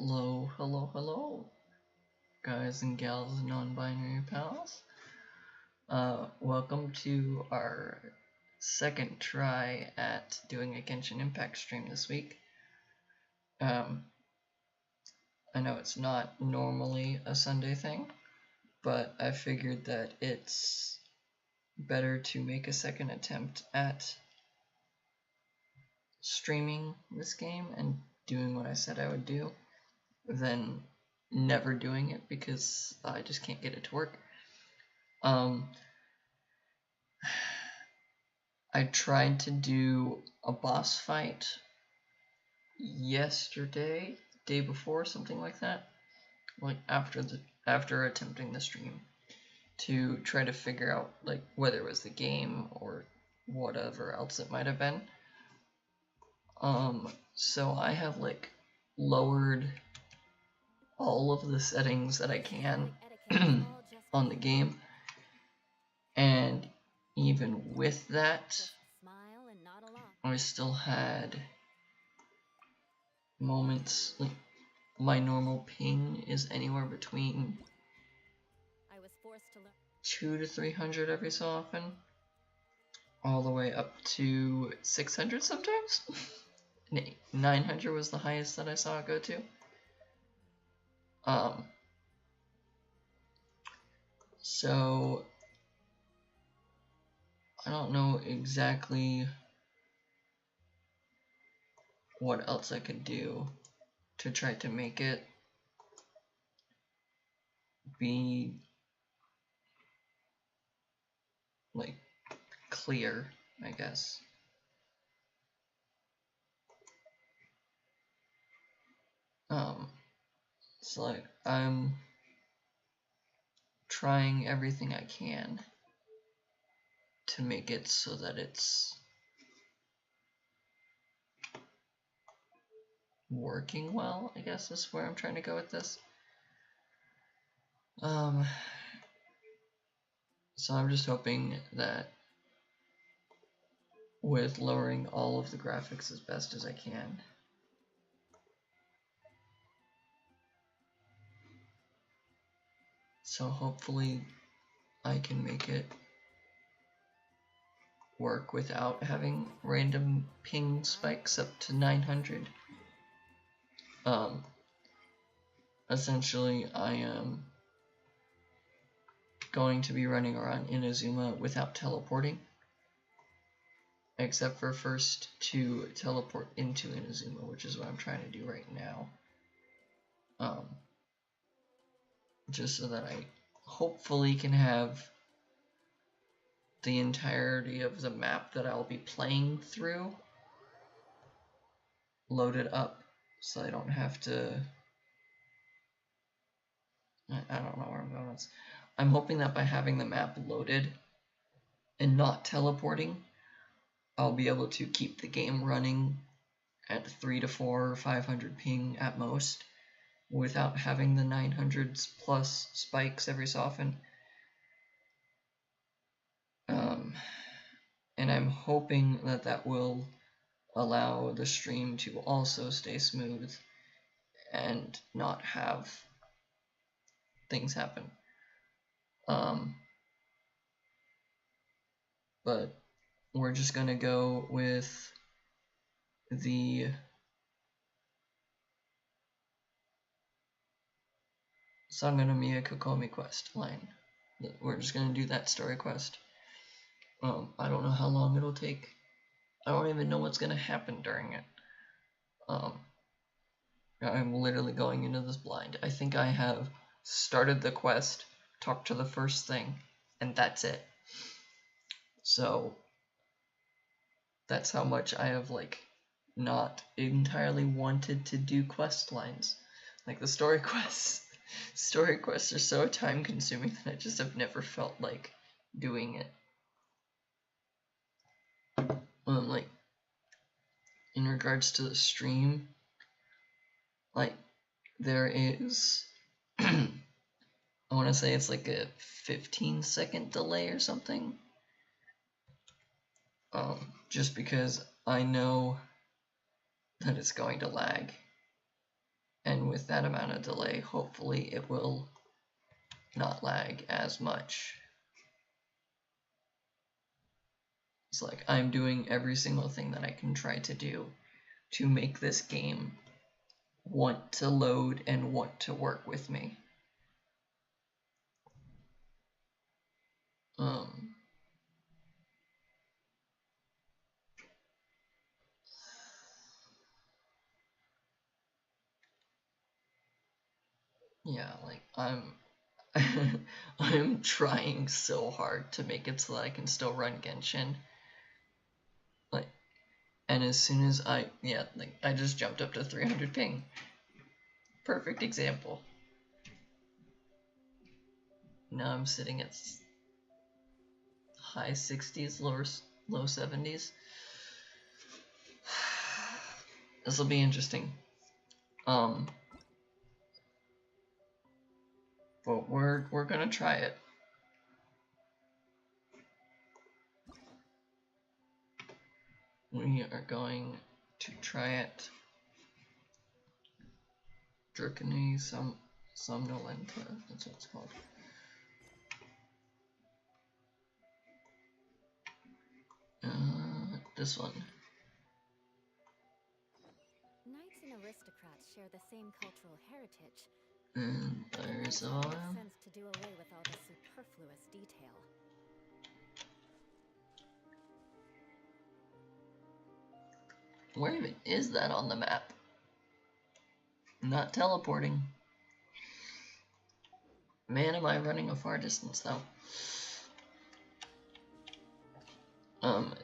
Hello, hello, hello, guys and gals and non-binary pals. Welcome to our second try at doing a Genshin Impact stream this week. I know it's not normally a Sunday thing, but I figured that it's better to make a second attempt at streaming this game and doing what I said I would do than never doing it because I just can't get it to work. I tried to do a boss fight yesterday, day before, something like that, like after attempting the stream, to try to figure out like whether it was the game or whatever else it might have been. So I have like lowered all of the settings that I can on the game, and even with that, I still had moments like my normal ping is anywhere between 200 to 300 every so often, all the way up to 600 sometimes. 900 was the highest that I saw it go to. So I don't know exactly what else I could do to try to make it be like clear, I guess. It's like I'm trying everything I can to make it so that it's working well, I guess is where I'm trying to go with this. So I'm just hoping that with lowering all of the graphics as best as I can, so hopefully I can make it work without having random ping spikes up to 900. Essentially I am going to be running around Inazuma without teleporting, except for first to teleport into Inazuma, which is what I'm trying to do right now. Just so that I hopefully can have the entirety of the map that I'll be playing through loaded up, so I don't have to... I don't know where I'm going. I'm hoping that by having the map loaded and not teleporting, I'll be able to keep the game running at 300 to 400 or 500 ping at most, without having the 900s plus spikes every so often. And I'm hoping that that will allow the stream to also stay smooth and not have things happen. But we're just gonna go with the Sangonomiya Kokomi quest line. We're just gonna do that story quest. I don't know how long it'll take. I don't even know what's gonna happen during it. I'm literally going into this blind. I think I have started the quest, talked to the first thing, and that's it. So that's how much I have like not entirely wanted to do quest lines. Like the story quests. Story quests are so time consuming that I just have never felt like doing it. Like in regards to the stream, like there is I want to say it's like a 15-second delay or something, just because I know that it's going to lag. And with that amount of delay, hopefully it will not lag as much. It's like I'm doing every single thing that I can try to do to make this game want to load and want to work with me. Yeah, like I'm trying so hard to make it so that I can still run Genshin. Like, and as soon as I just jumped up to 300 ping. Perfect example. Now I'm sitting at high 60s, low 70s. This will be interesting. But we're gonna try it. We are going to try it. Draconi Somnolenta, that's what it's called. This one. Knights and aristocrats share the same cultural heritage. And there's It makes sense to do away with all the superfluous detail. Where even is that on the map? Not teleporting. Man, am I running a far distance though.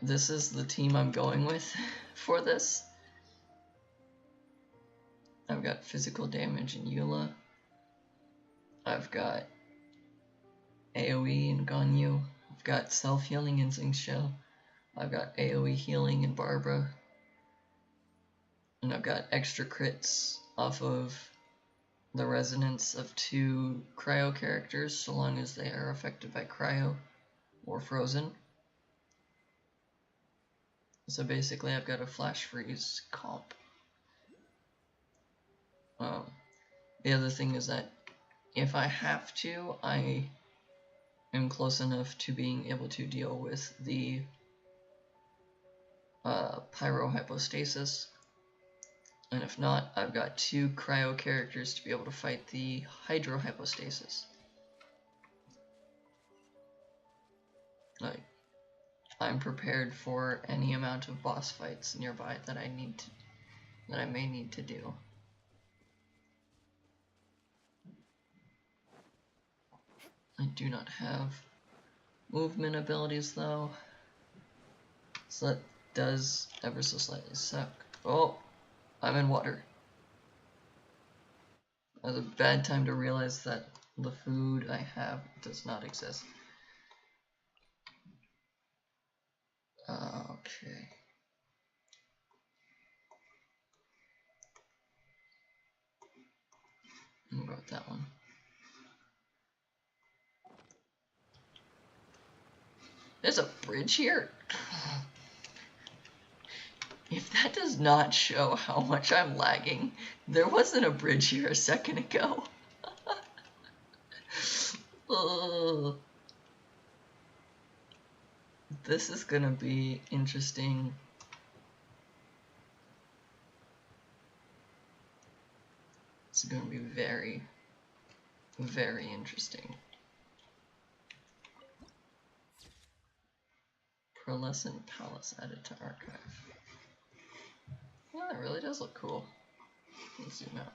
This is the team I'm going with for this. I've got physical damage in Eula. I've got AoE in Ganyu. I've got self-healing in Xingqiu. I've got AoE healing in Barbara. And I've got extra crits off of the resonance of 2 cryo characters, so long as they are affected by cryo or frozen. So basically I've got a flash freeze comp. The other thing is that if I have to, I am close enough to being able to deal with the pyrohypostasis. And if not, I've got 2 cryo characters to be able to fight the hydrohypostasis. Like, I'm prepared for any amount of boss fights nearby that I may need to do. I do not have movement abilities though, so that does ever so slightly suck. Oh, I'm in water. That was a bad time to realize that the food I have does not exist. Okay. I'm gonna go with that one. There's a bridge here? If that does not show how much I'm lagging, there wasn't a bridge here a second ago. This is gonna be interesting. It's gonna be very, very interesting. Pearlescent Palace added to archive. Well, that really does look cool. Let's zoom out.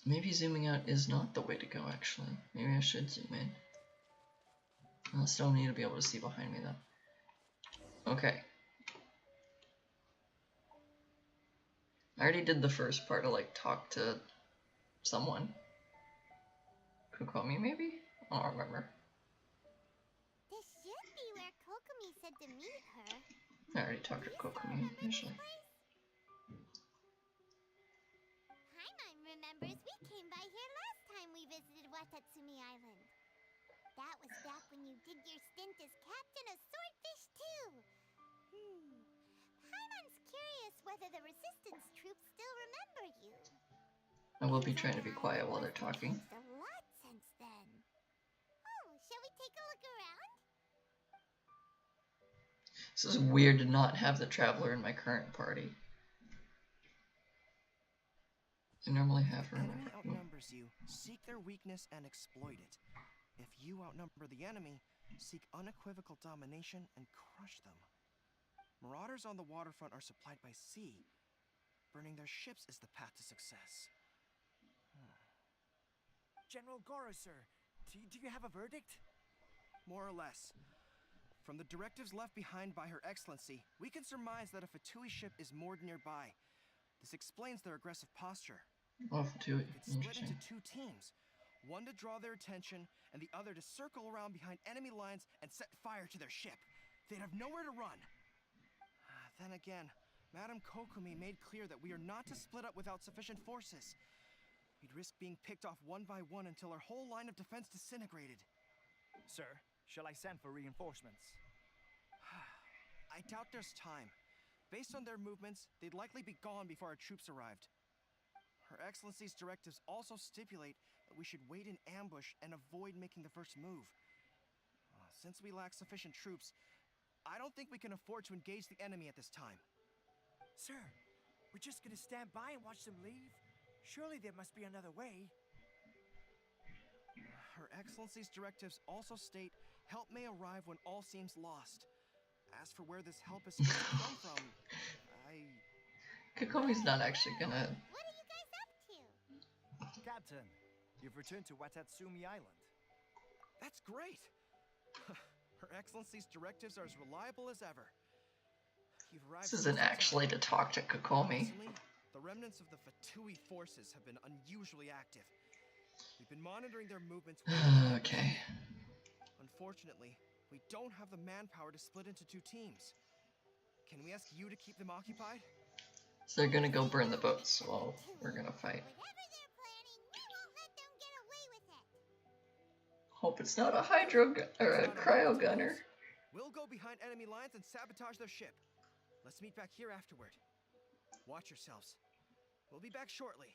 Maybe zooming out is not the way to go, actually. Maybe I should zoom in. I still need to be able to see behind me, though. Okay. I already did the first part to, like, talk to someone. Kokomi, maybe? I don't remember. This should be where Kokomi said to meet her. I already talked to Kokomi initially. Paimon remembers we came by here last time we visited Watatsumi Island. That was back when you did your stint as captain of Swordfish too. Paimon's curious whether the resistance troops still remember you. I will be trying to be quiet while they're talking. Changed a lot since then. Oh, shall we take a look around? This is weird to not have the Traveler in my current party. I normally have her in Enemy my outnumbers you, seek their weakness and exploit it. If you outnumber the enemy, seek unequivocal domination and crush them. Marauders on the waterfront are supplied by sea. Burning their ships is the path to success. General Goro, sir, do you have a verdict? More or less. From the directives left behind by Her Excellency, we can surmise that a Fatui ship is moored nearby. This explains their aggressive posture. off to it. It's split Interesting. into two teams. One to draw their attention, and the other to circle around behind enemy lines and set fire to their ship. They'd have nowhere to run. Then again, Madame Kokomi made clear that we are not to split up without sufficient forces. We'd risk being picked off one by one until our whole line of defense disintegrated. Sir, shall I send for reinforcements? I doubt there's time. Based on their movements, they'd likely be gone before our troops arrived. Her Excellency's directives also stipulate that we should wait in ambush and avoid making the first move. Since we lack sufficient troops, I don't think we can afford to engage the enemy at this time. Sir, we're just gonna stand by and watch them leave? Surely there must be another way. Her Excellency's directives also state help may arrive when all seems lost. As for where this help is supposed to come from, Kokomi's not actually gonna. What are you guys up to? Captain, you've returned to Watatsumi Island. That's great! Her Excellency's directives are as reliable as ever. You've arrived This isn't just in actually to time. talk to Kokomi. Recently, the remnants of the Fatui forces have been unusually active. We've been monitoring their movements. Okay. Unfortunately, we don't have the manpower to split into two teams. Can we ask you to keep them occupied? So they're gonna go burn the boats while we're gonna fight. Whatever they're planning, we won't let them get away with it. Hope it's not a hydro or a cryo gunner. We'll go behind enemy lines and sabotage their ship. Let's meet back here afterward. Watch yourselves. We'll be back shortly.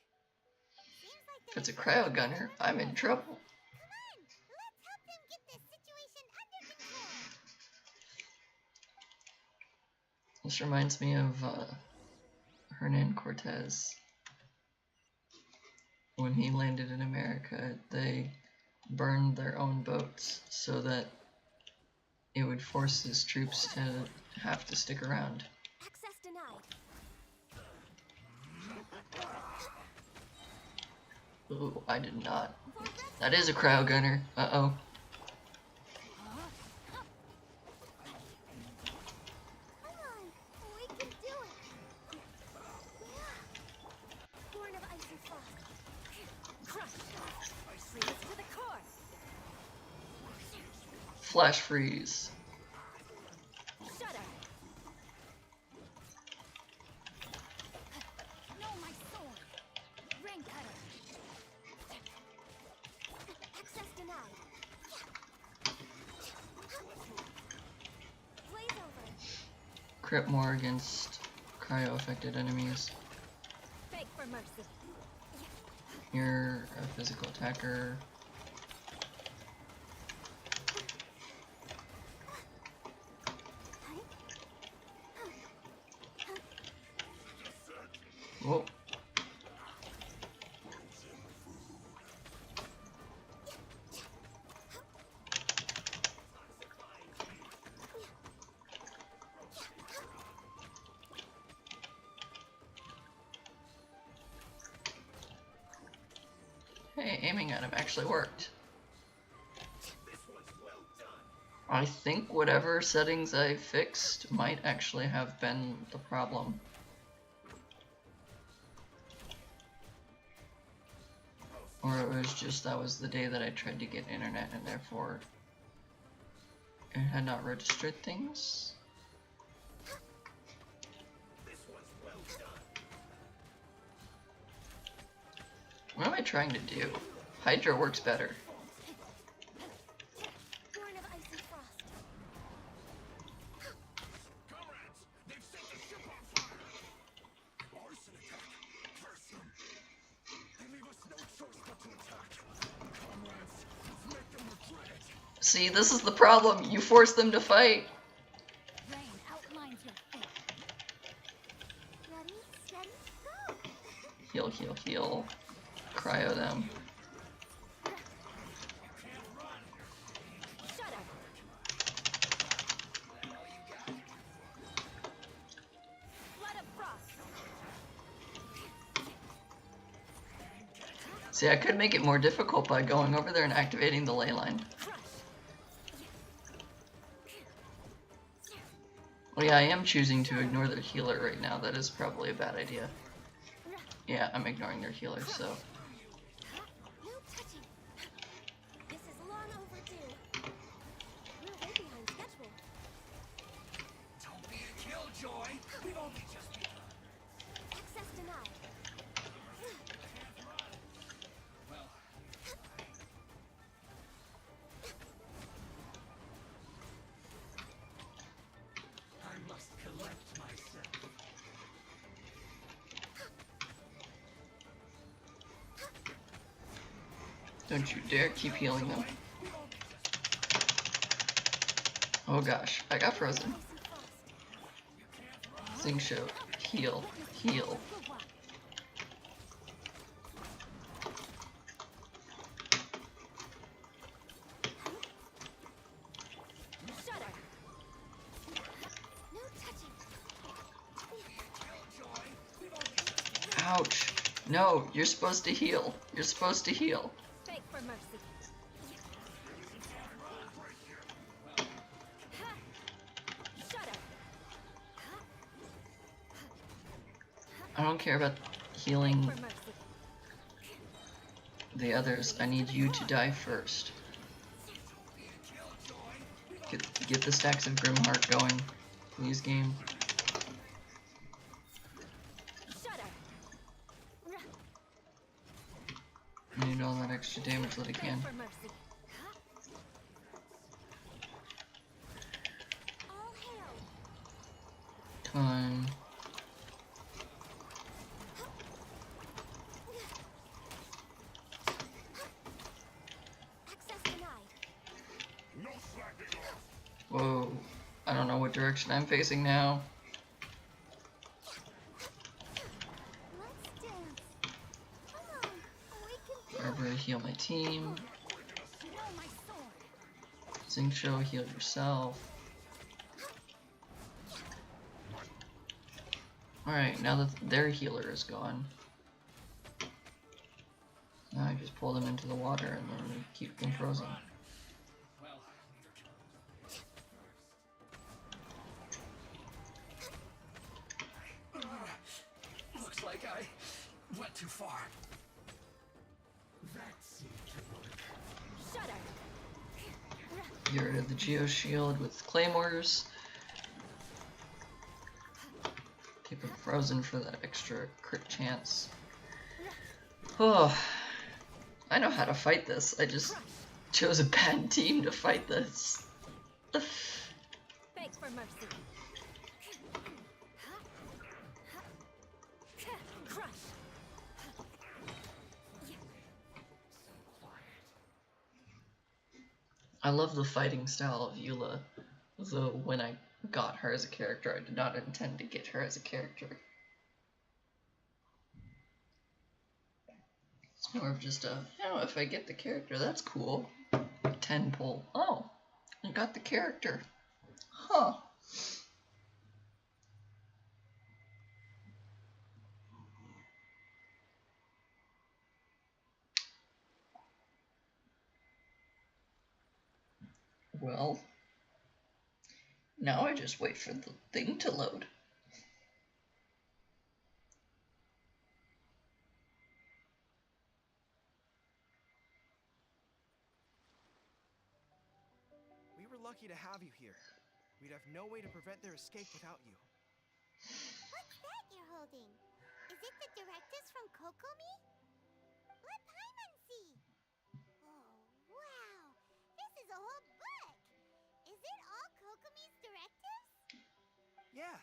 Seems like If it's a cryo gunner, I'm in trouble. Come on, let's help them get this situation under control. This reminds me of Hernan Cortez. When he landed in America, they burned their own boats so that it would force his troops to have to stick around. Access denied. Ooh, I did not. That is a cryo gunner. Uh-oh. Come on, we can do it. Born of ice and frost. Crush. Freeze to the core. Flash freeze. Shudder. No, my sword. Rain cutter. Access denied. Blaze over. Crit more against cryo affected enemies. Beg for mercy. You're a physical attacker. Whoa. Hey, aiming at him actually worked. I think whatever settings I fixed might actually have been the problem. Or it was just that was the day that I tried to get internet and therefore it had not registered things. What am I trying to do? Hydra works better. Born of ice and frost. Comrades, they've set the ship on fire! Arson attack! Curse them! See, this is the problem. You force them to fight. Rain outlines your fate. Ready, steady, go! Heal, heal, heal. Cryo them. Shudder. Flood of frost. See, I could make it more difficult by going over there and activating the ley line. Crush. Oh yeah, I am choosing to ignore their healer right now. That is probably a bad idea. Yeah, I'm ignoring their healer, so... No touching. This is long overdue. We're way behind schedule. Don't be a killjoy. We've only just begun. Access denied. I must collect myself. Don't you dare keep healing them. Oh gosh, I got frozen. Sing show. Heal. Heal. Shudder. No touching. Ouch. No, you're supposed to heal. You're supposed to heal. Beg for mercy. Shudder. I don't care about healing For mercy. the others. I need you to die first. Get the stacks of Grimheart going. Please, game. Shudder. I need all that extra damage that I can. Beg for mercy. All hail. Time. Access denied. Whoa. I don't know what direction I'm facing now. Let's dance. Come on, awaken. Barbara, heal my team. Throw my sword. Sing show, heal yourself. Alright, now that their healer is gone. Now I just pull them into the water and then we keep them frozen. Looks like I went too far. That seemed to work. Shudder. Get rid of the Geo Shield with Claymores. Keep them frozen for that extra crit chance. Oh, I know how to fight this. I just chose a bad team to fight this. Beg for mercy. Crush. I love the fighting style of Eula, though when I got her as a character, I did not intend to get her as a character. It's more of just a, oh, if I get the character, that's cool. 10 pull. Oh, I got the character. Huh. Well, now I just wait for the thing to load. We were lucky to have you here. We'd have no way to prevent their escape without you. What's that you're holding? Is it the directives from Kokomi? Let Paimon see. Oh, wow. This is a whole book. Is it all Kokomi's directives? Yeah.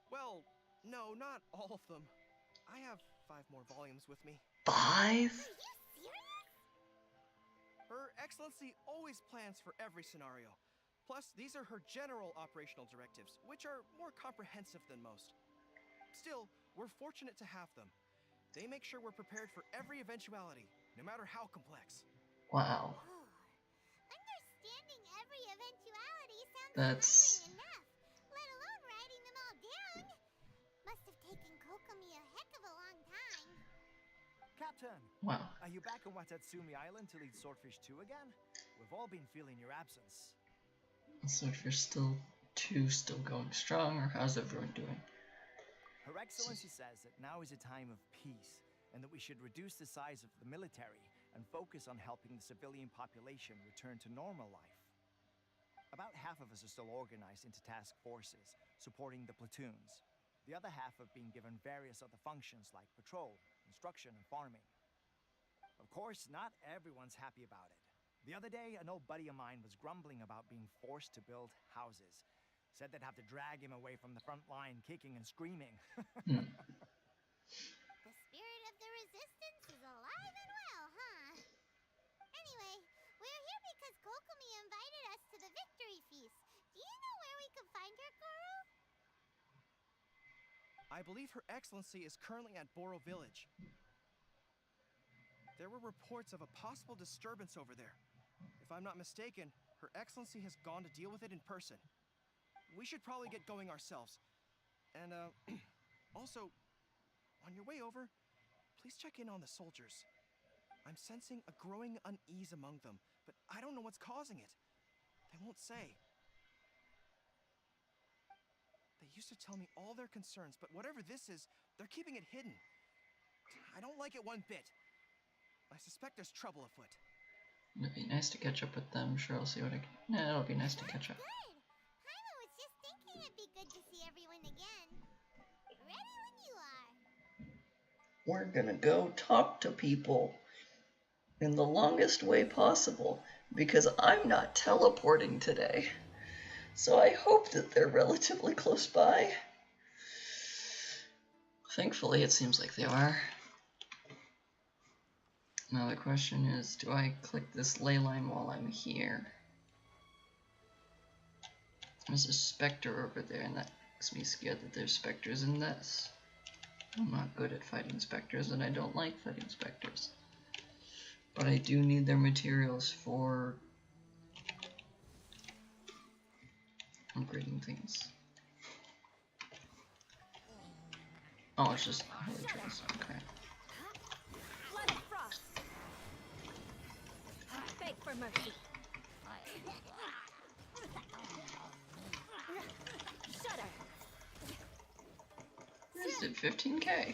Well, no, not all of them. I have 5 more volumes with me. 5? Are you serious? Her Excellency always plans for every scenario. Plus, these are her general operational directives, which are more comprehensive than most. Still, we're fortunate to have them. They make sure we're prepared for every eventuality, no matter how complex. Wow. Understanding every eventuality sounds That's... tiring enough, let alone writing them all down. Must have taken Kokomi a heck of a long time. Captain, Wow. are you back on Watatsumi Island to lead Swordfish 2 again? We've all been feeling your absence. So if you're still going strong, or how's everyone doing? Her Excellency says that now is a time of peace, and that we should reduce the size of the military and focus on helping the civilian population return to normal life. About half of us are still organized into task forces, supporting the platoons. The other half have been given various other functions like patrol, instruction, and farming. Of course, not everyone's happy about it. The other day, an old buddy of mine was grumbling about being forced to build houses. Said they'd have to drag him away from the front line, kicking and screaming. Hmm. The spirit of the resistance is alive and well, huh? Anyway, we're here because Kokomi invited us to the victory feast. Do you know where we can find her, Goro? I believe Her Excellency is currently at Boro Village. There were reports of a possible disturbance over there. If I'm not mistaken, Her Excellency has gone to deal with it in person. We should probably get going ourselves. And, also, on your way over, please check in on the soldiers. I'm sensing a growing unease among them, but I don't know what's causing it. They won't say. They used to tell me all their concerns, but whatever this is, they're keeping it hidden. I don't like it one bit. I suspect there's trouble afoot. It'd be nice to catch up with them. Sure, I'll see what I can. Nah, it'll be nice to catch up. Good. Paimon was just thinking it'd be good to see everyone again. Ready when you are. We're gonna go talk to people in the longest way possible because I'm not teleporting today. So I hope that they're relatively close by. Thankfully, it seems like they are. Now the question is, do I click this ley line while I'm here? There's a specter over there, and that makes me scared that there's specters in this. I'm not good at fighting specters, and I don't like fighting specters. But I do need their materials for upgrading things. Oh, it's just holy trails. Okay. Blood of frost. Beg for mercy. Shudder. This did 15k.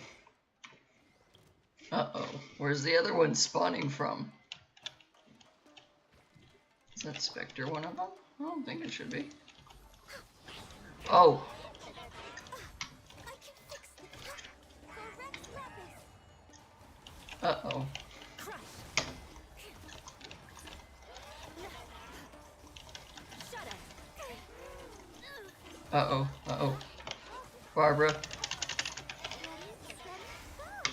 Uh-oh. Where's the other one spawning from? Is that Spectre one of them? I don't think it should be. Oh! I can fix it. Correct lapis. Uh-oh. Crush. Shudder. Uh-oh. Uh-oh. Barbara.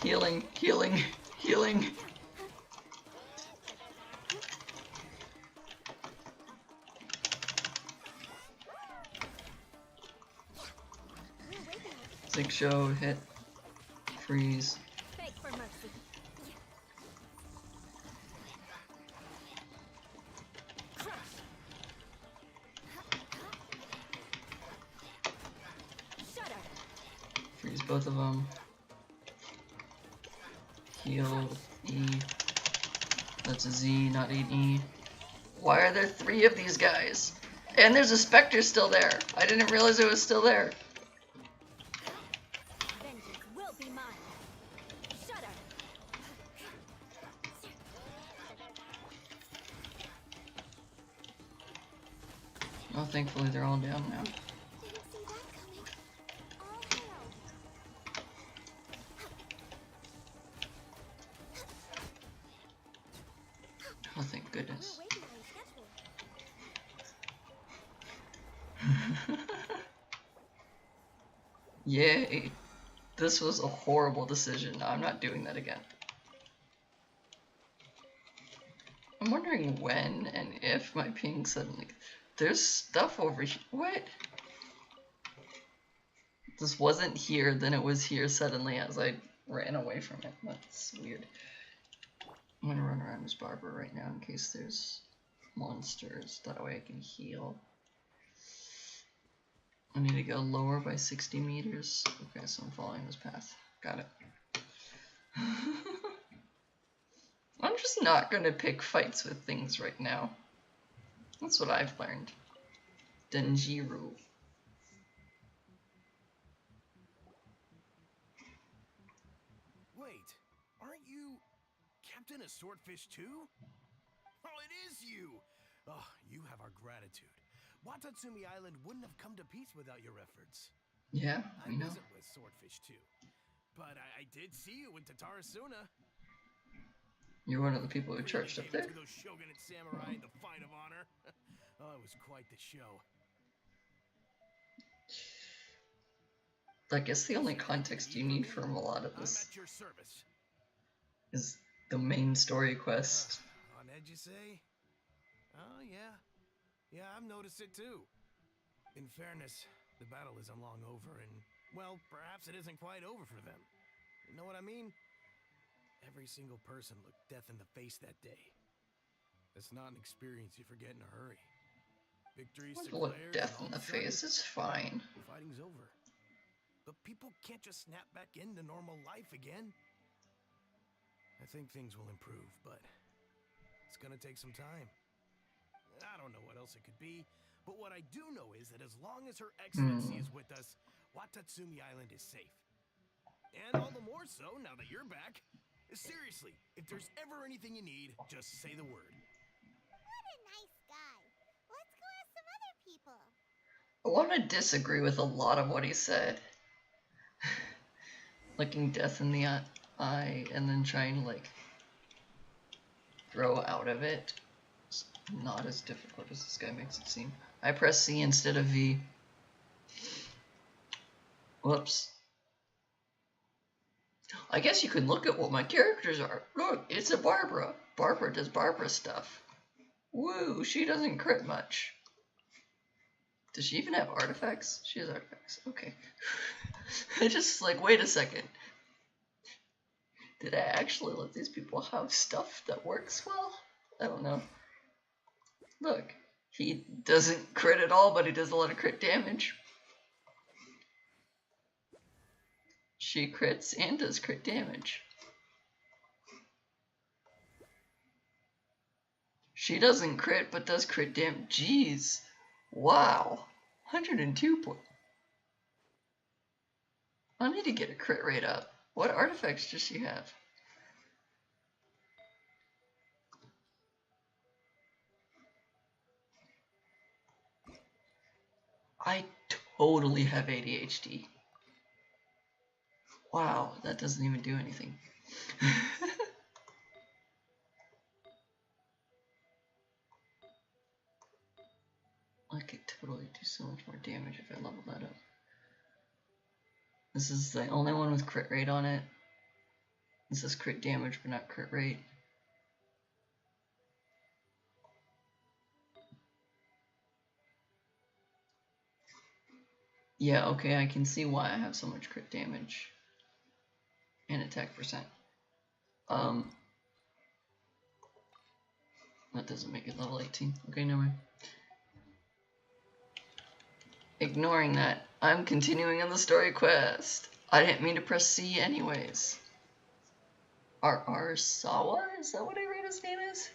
Healing. Healing. Healing. Zig show, hit, freeze. Beg for mercy. Crush. Shudder. Freeze both of them. Heal, E. That's a Z, not an E. Why are there 3 of these guys? And there's a Spectre still there. I didn't realize it was still there. Vengeance will be mine. Shudder. Oh, thankfully they're all down now. Didn't see that coming. All hail. Oh, thank goodness. We're way behind schedule. Yay. This was a horrible decision. I'm not doing that again. I wonder wondering when and if my ping suddenly... There's stuff over here. What? This wasn't here, then it was here suddenly as I ran away from it. That's weird. I'm gonna run around as Barbara right now in case there's monsters. That way I can heal. I need to go lower by 60 meters. Okay, so I'm following this path. Got it. I'm just not gonna pick fights with things right now. That's what I've learned. Denjiru. Wait, aren't you Captain of Swordfish too? Oh, it is you! Oh, you have our gratitude. Watatsumi Island wouldn't have come to peace without your efforts. Yeah, I I know. wasn't with Swordfish too, but I did see you in Tatarasuna. You're one of the people who charged up there? To those shogunate samurai in the fight of honor. Oh, it was quite the show. I guess the only context you need from a lot of this I'm at your service. is the main story quest. On edge, you say? Oh, yeah. Yeah, I've noticed it too. In fairness, the battle isn't long over, and, well, perhaps it isn't quite over for them. You know what I mean? Every single person looked death in the face that day. It's not an experience you forget in a hurry. Victory's Look declared, death and in all the of a sudden, face is fine. the fighting's over. But people can't just snap back into normal life again. I think things will improve, but it's gonna take some time. I don't know what else it could be, but what I do know is that as long as Her Excellency is with us, Watatsumi Island is safe. And all the more so now that you're back. Seriously, if there's ever anything you need, just say the word. What a nice guy. Let's go ask some other people. I want to disagree with a lot of what he said. Looking death in the eye and then trying to, like, grow out of it. It's not as difficult as this guy makes it seem. I press C instead of V. Whoops. I guess you could look at what my characters are. Look, it's a Barbara. Barbara does Barbara stuff. Woo, she doesn't crit much. Does she even have artifacts? She has artifacts. Okay. I just, like, wait a second. Did I actually let these people have stuff that works well? I don't know. Look, he doesn't crit at all, but he does a lot of crit damage. She crits and does crit damage. She doesn't crit, but does crit damage. Jeez. Wow. 102 points. I need to get a crit rate up. What artifacts does she have? I totally have ADHD. Wow, that doesn't even do anything. I could totally do so much more damage if I leveled that up. This is the only one with crit rate on it. This is crit damage, but not crit rate. Yeah, okay, I can see why I have so much crit damage and attack percent. That doesn't make it level 18. Okay, never mind. Ignoring that, I'm continuing on the story quest. I didn't mean to press C anyways. Arasawa? Is that what I read his name is?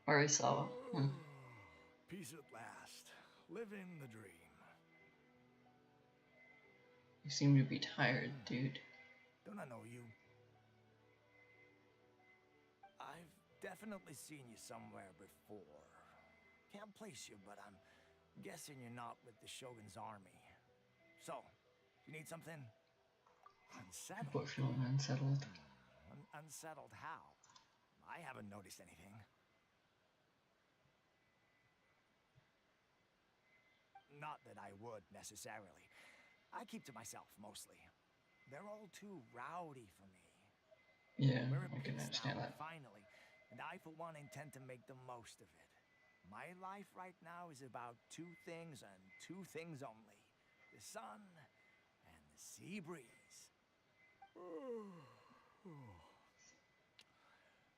Arasawa. Peace at last. Living the dream. You seem to be tired, dude. Don't I know you? I've definitely seen you somewhere before. Can't place you, but I'm guessing you're not with the Shogun's army. So, you need something? Unsettled? People are feeling unsettled. Unsettled how? I haven't noticed anything. Not that I would, necessarily. I keep to myself, mostly. They're all too rowdy for me. Yeah, We're in I can peace understand now, that. finally, and I, for one, intend to make the most of it. My life right now is about two things and two things only: the sun and the sea breeze.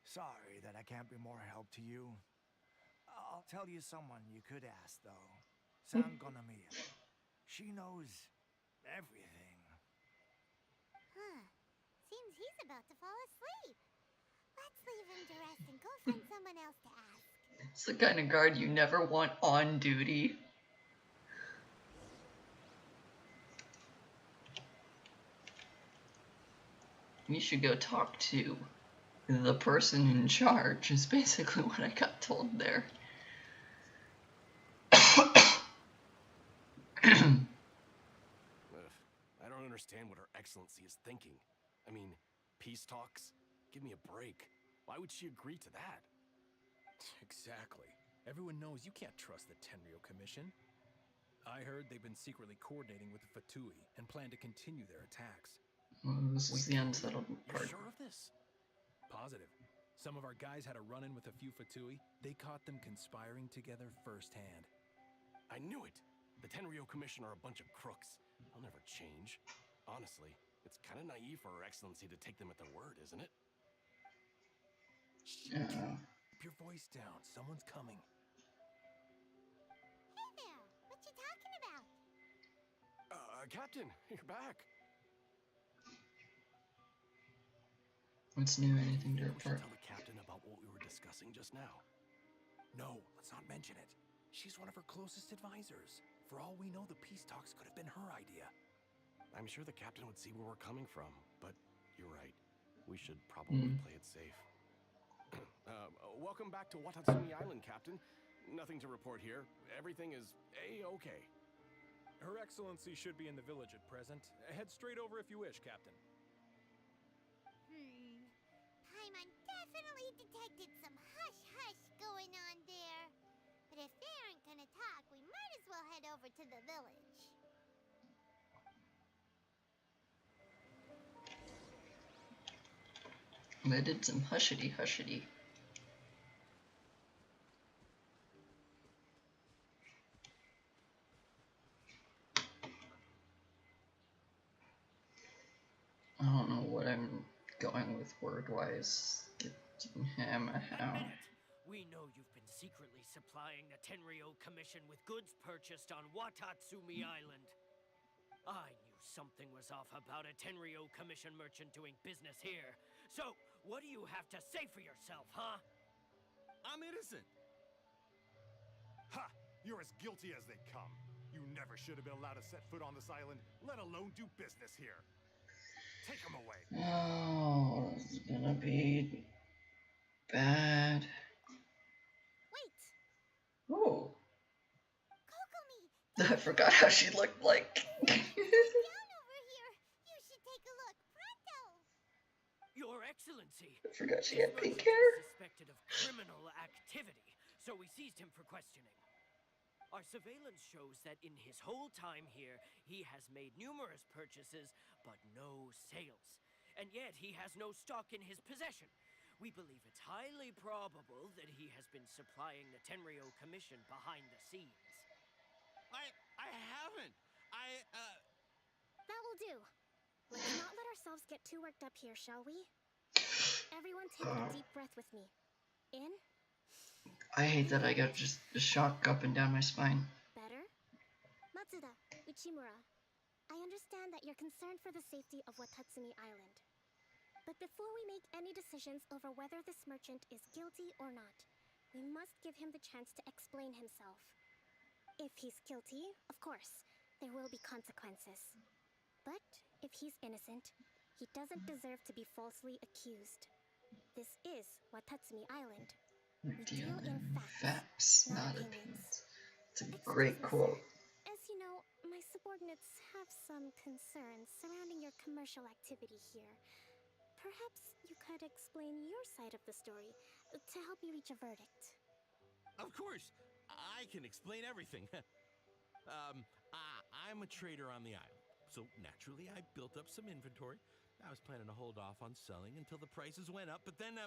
Sorry that I can't be more help to you. I'll tell you someone you could ask, though. Sangonomiya. She knows everything. Huh. Seems he's about to fall asleep. Let's leave him to rest and go find someone else to ask. It's the kind of guard you never want on duty. You should go talk to the person in charge, is basically what I got told there. I don't understand what Her Excellency is thinking. I mean, peace talks? Give me a break. Why would she agree to that? Exactly. Everyone knows you can't trust the Tenryo Commission. I heard they've been secretly coordinating with the Fatui and plan to continue their attacks. Well, this is the unsettled You're part. sure of this? Positive. Some of our guys had a run-in with a few Fatui. They caught them conspiring together firsthand. I knew it. The Tenryo Commission are a bunch of crooks. They'll never change. Honestly, it's kind of naive for Her Excellency to take them at their word, isn't it? Keep your voice down. Someone's coming. Hey there. What you talking about? Captain, you're back. What's new? Anything to We should report? tell the captain about what we were discussing just now. No, let's not mention it. She's one of her closest advisors. For all we know, the peace talks could have been her idea. I'm sure the captain would see where we're coming from, but you're right. We should probably play it safe. Welcome back to Watatsumi Island, Captain. Nothing to report here. Everything is A-okay. Her Excellency should be in the village at present. Head straight over if you wish, Captain. Paimon definitely detected some hush-hush going on there. But if they aren't gonna talk, we might as well head over to the village. They did some hushity. I don't know what I'm going with word-wise. Ham a hound. We know you've been secretly supplying the Tenryo Commission with goods purchased on Watatsumi Island. I knew something was off about a Tenryo Commission merchant doing business here. So, what do you have to say for yourself, huh? I'm innocent. Ha! You're as guilty as they come. You never should have been allowed to set foot on this island, let alone do business here. Take him away. Oh, this is gonna be bad. Wait! Oh, Kokomi! I forgot how she looked like. Down over here! You should take a look. Pronto! Your Excellency! I forgot she This had pink merchant hair. is suspected of criminal activity, so we seized him for questioning. Our surveillance shows that in his whole time here, he has made numerous purchases, but no sales. And yet he has no stock in his possession. We believe it's highly probable that he has been supplying the Tenryo Commission behind the scenes. I haven't. That will do. Let's not let ourselves get too worked up here, shall we? Everyone take a deep breath with me. In. I hate that I got just a shock up and down my spine. Better? Matsuda, Uchimura, I understand that you're concerned for the safety of Watatsumi Island. But before we make any decisions over whether this merchant is guilty or not, we must give him the chance to explain himself. If he's guilty, of course, there will be consequences. But if he's innocent, he doesn't deserve to be falsely accused. This is Watatsumi Island. We deal in facts, not opinions. It's a great quote. As you know, my subordinates have some concerns surrounding your commercial activity here. Perhaps you could explain your side of the story to help me reach a verdict. Of course, I can explain everything. I'm a trader on the island, so naturally I built up some inventory. I was planning to hold off on selling until the prices went up, but then,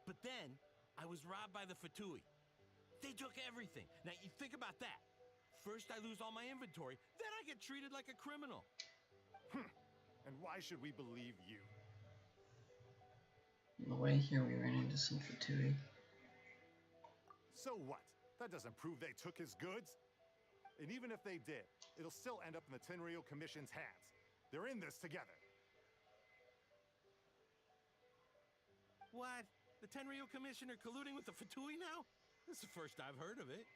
but then I was robbed by the Fatui. They took everything. Now, you think about that. First, I lose all my inventory, then I get treated like a criminal. And why should we believe you? On the way here, we ran into some Fatui. So what? That doesn't prove they took his goods. And even if they did, it'll still end up in the Tenryou Commission's hands. They're in this together. What? The Tenryou Commission are colluding with the Fatui now? This is the first I've heard of it.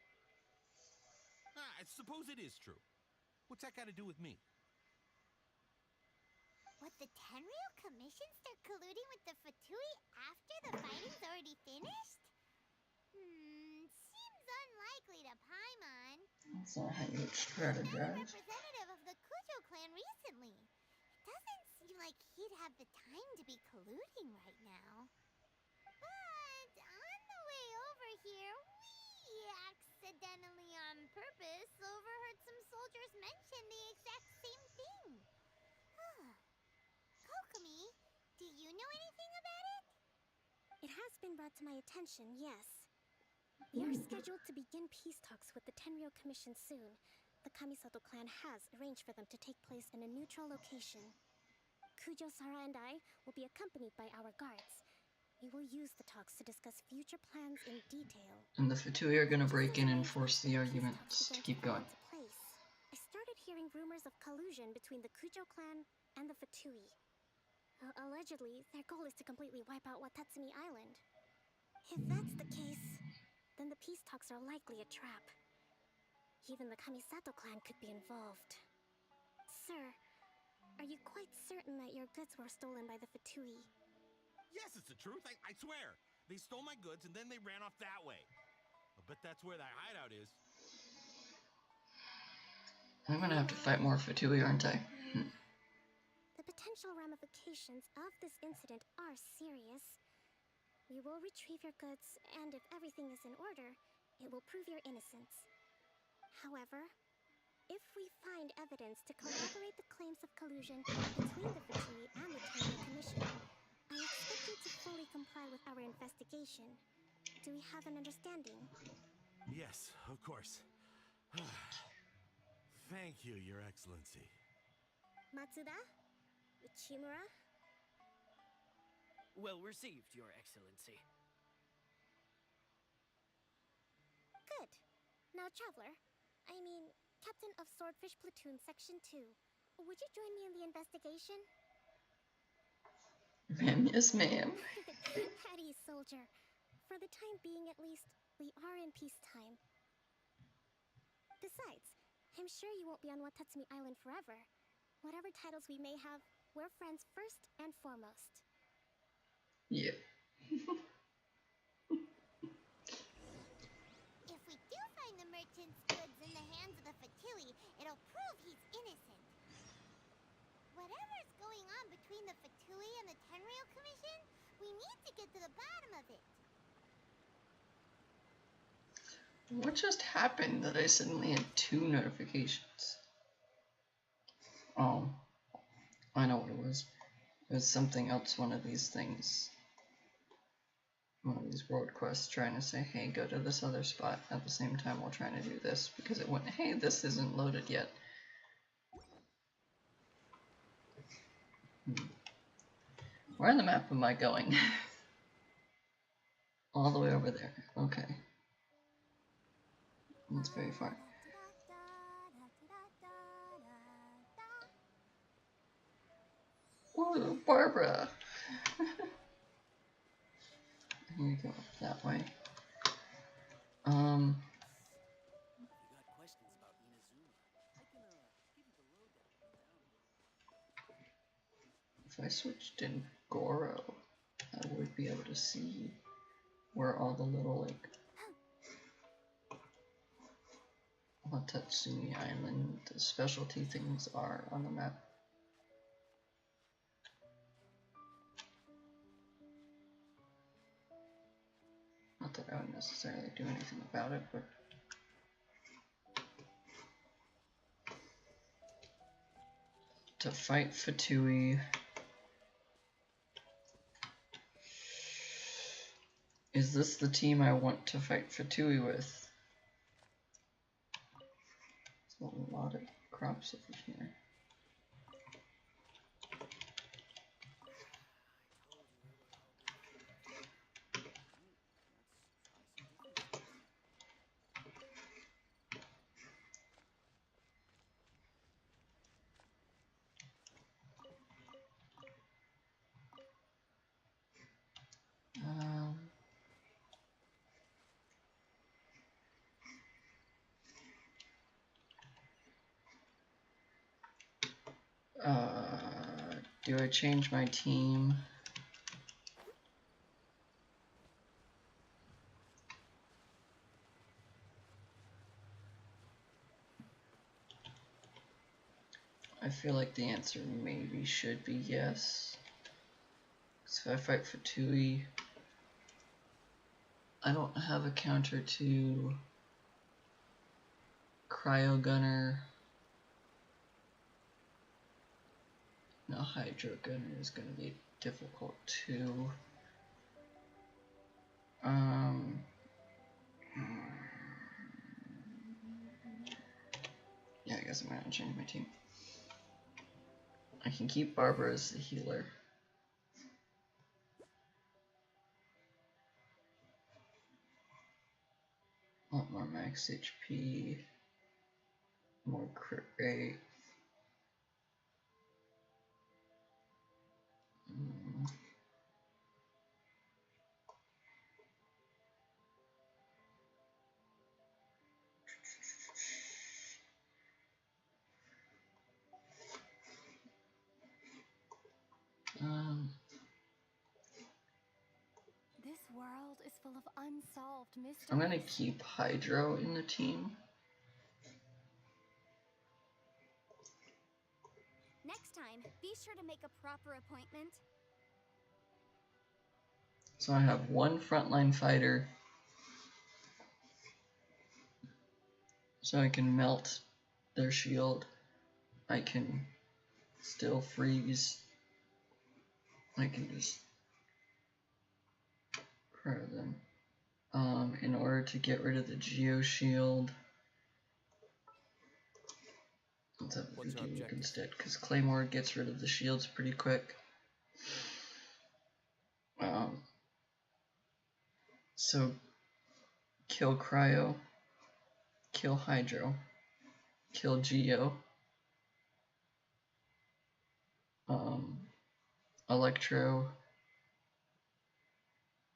I suppose it is true. What's that got to do with me? What, the Tenryou Commission start colluding with the Fatui after the fighting's already finished? Seems unlikely to Paimon. That's not how you would He's strategize. a representative of the Kujo clan recently. It doesn't seem like he'd have the time to be colluding right now. But on the way over here, we accidentally on purpose overheard some soldiers mention the exact same thing. Kokomi, do you know anything about it? It has been brought to my attention, yes. We are scheduled to begin peace talks with the Tenryou Commission soon. The Kamisato clan has arranged for them to take place in a neutral location. Kujo, Sara, and I will be accompanied by our guards. We will use the talks to discuss future plans in detail. And the Fatui are gonna break in and force the arguments to keep going. I started hearing rumors of collusion between the Kujo clan and the Fatui. Allegedly, their goal is to completely wipe out Watatsumi Island. If that's the case, then the peace talks are likely a trap. Even the Kamisato clan could be involved. Sir, are you quite certain that your goods were stolen by the Fatui? Yes, it's the truth. I swear. They stole my goods and then they ran off that way. I bet that's where that hideout is. I'm gonna have to fight more Fatui, aren't I? The potential ramifications of this incident are serious. We will retrieve your goods, and if everything is in order, it will prove your innocence. However, if we find evidence to corroborate the claims of collusion between the Fatui and the Tenryou Commission, I expect you to fully comply with our investigation. Do we have an understanding? Yes, of course. Thank you, Your Excellency. Matsuda? Uchimura? Well received, Your Excellency. Good. Now, Traveler, Captain of Swordfish Platoon Section 2, would you join me in the investigation? Ma'am, yes, ma'am. At ease, soldier. For the time being, at least, we are in peacetime. Besides, I'm sure you won't be on Watatsumi Island forever. Whatever titles we may have, we're friends first and foremost. Yeah. If we do find the merchant's goods in the hands of the Fatui, it'll prove he's innocent. Whatever's going on between the Fatui and the Tenryou Commission, we need to get to the bottom of it. What just happened that I suddenly had 2 notifications? Oh, I know what it was. It was something else, one of these things. One of these road quests trying to say, hey, go to this other spot at the same time while trying to do this, because it went, hey, this isn't loaded yet. Where on the map am I going? All the way over there. Okay. That's very far. Ooh, Barbara! Here we go, that way. If you got questions about Inazuma, I can give you the lowdown. If I switched in Goro, I would be able to see where all the little, like, Watatsumi Island specialty things are on the map. Not that I would necessarily do anything about it, but to fight Fatui. Is this the team I want to fight Fatui with? There's a lot of crops over here. Do I change my team? I feel like the answer maybe should be yes. So if I fight for Tui, I don't have a counter to Cryo Gunner. Now Hydro Gunner is going to be difficult too. Yeah, I guess I'm going to change my team. I can keep Barbara as the healer. A lot more max HP, more crit rate. This world is full of unsolved mysteries. I'm gonna keep Hydro in the team. Next time, be sure to make a proper appointment. So I have one frontline fighter, so I can melt their shield. I can still freeze. I can just cryo them. In order to get rid of the Geo Shield, let's have a Viking look instead, because Claymore gets rid of the shields pretty quick. So kill Cryo, kill Hydro, kill Geo, Electro.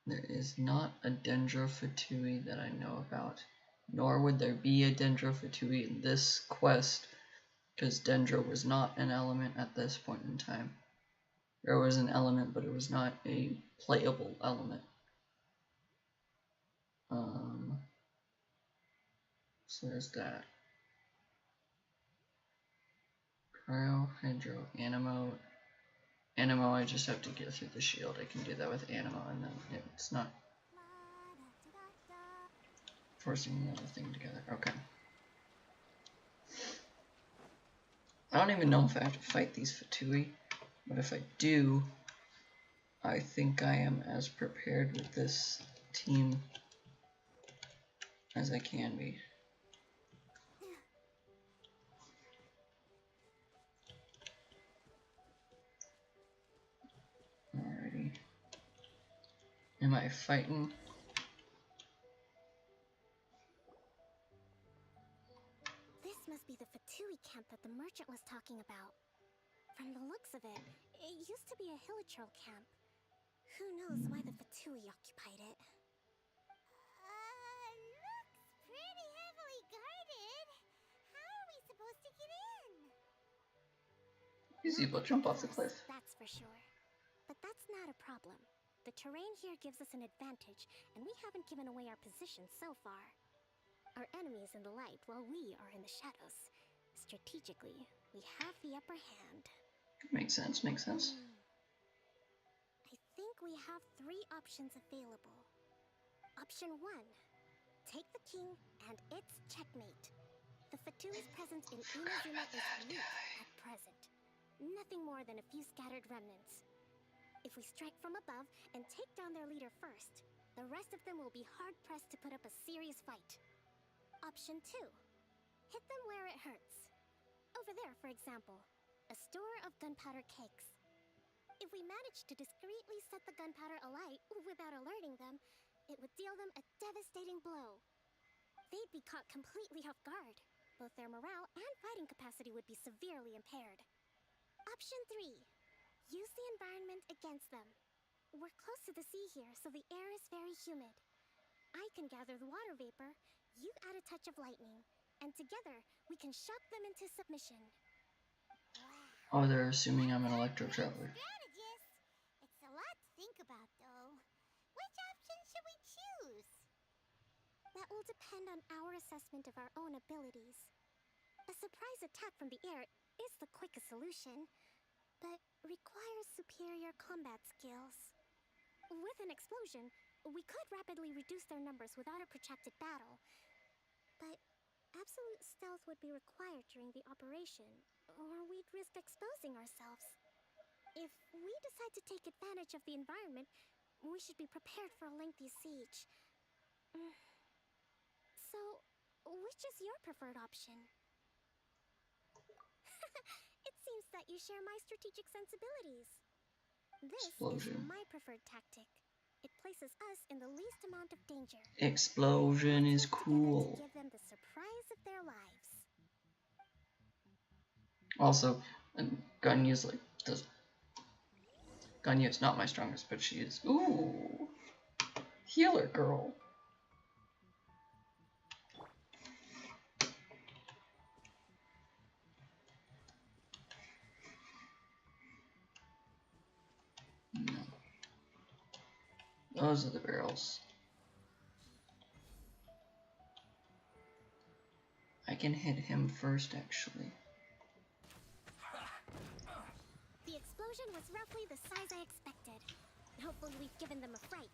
There is not a Dendrofatui that I know about, nor would there be a Dendrofatui in this quest, because Dendro was not an element at this point in time. There was an element, but it was not a playable element. So there's that. Cryo, Hydro, Animo. Animo, I just have to get through the shield. I can do that with Animo, and then it's not forcing another thing together. Okay. I don't even know if I have to fight these Fatui, but if I do, I think I am as prepared with this team as I can be. Alrighty. Am I fighting? This must be the Fatui camp that the merchant was talking about. From the looks of it, it used to be a Hilichurl camp. Who knows why the Fatui occupied it? Looks pretty heavily guarded. How are we supposed to get in? Easy, we'll jump off the cliff. That's for sure. But that's not a problem. The terrain here gives us an advantage, and we haven't given away our position so far. Our enemy is in the light, while we are in the shadows. Strategically, we have the upper hand. Makes sense, makes sense. I think we have 3 options available. Option 1. Take the king, and it's checkmate. The Fatui's presence in Inazuma is weak at present. nothing more than a few scattered remnants. If we strike from above and take down their leader first, the rest of them will be hard-pressed to put up a serious fight. Option 2. Hit them where it hurts. Over there, for example, a store of gunpowder cakes. If we manage to discreetly set the gunpowder alight without alerting them, it would deal them a devastating blow. They'd be caught completely off guard. Both their morale and fighting capacity would be severely impaired. Option 3. Use the environment against them. We're close to the sea here, so the air is very humid. I can gather the water vapor, you add a touch of lightning, and together we can shock them into submission. Oh, they're assuming I'm an electro traveler. Strategist. It's a lot to think about, though. Which option should we choose? That will depend on our assessment of our own abilities. A surprise attack from the air is the quickest solution, but requires superior combat skills. With an explosion, we could rapidly reduce their numbers without a protracted battle, but absolute stealth would be required during the operation, or we'd risk exposing ourselves. If we decide to take advantage of the environment, we should be prepared for a lengthy siege. So, which is your preferred option? It seems that you share my strategic sensibilities. This Explosion. is my preferred tactic. It places us in the least amount of danger. Explosion is Let's work together cool. to give them the surprise of their lives. Also, Ganya's like does. Ganya's not my strongest, but she is. Ooh, healer girl. No. Those are the barrels. I can hit him first, actually. The explosion was roughly the size I expected. Hopefully we've given them a fright.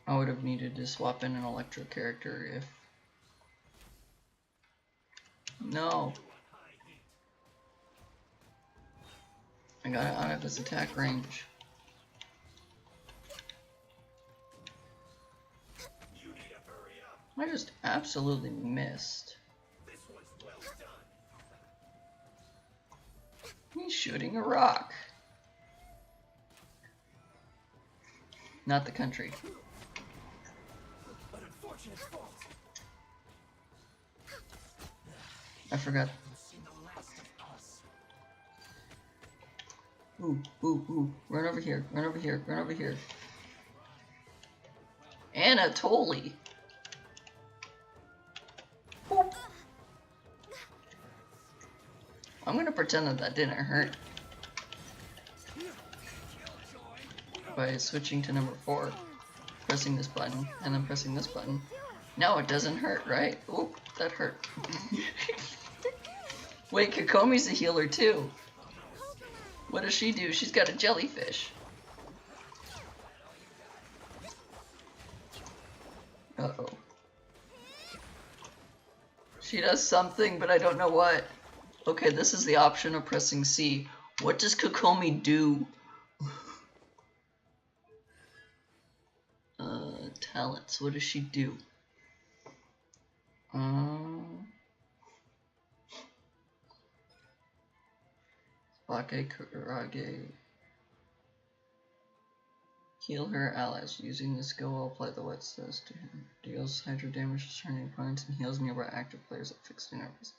I would have needed to swap in an electro character if... No! I got it out of his attack range. I just absolutely missed. He's shooting a rock. Not the country. I forgot. Ooh, ooh, ooh. Run over here, run over here, run over here. Anatoly! Boop. I'm gonna pretend that that didn't hurt. By switching to number 4. Pressing this button, and then pressing this button. No, it doesn't hurt, right? Oop, that hurt. Wait, Kokomi's a healer too. What does she do? She's got a jellyfish. Uh-oh. She does something, but I don't know what. Okay, this is the option of pressing C. What does Kokomi do? Talents. What does she do? Bake Kurage. Heal her allies. Using the skill will apply the wet says to him. Deals hydro damage to turning opponents and heals nearby active players at fixed intervals.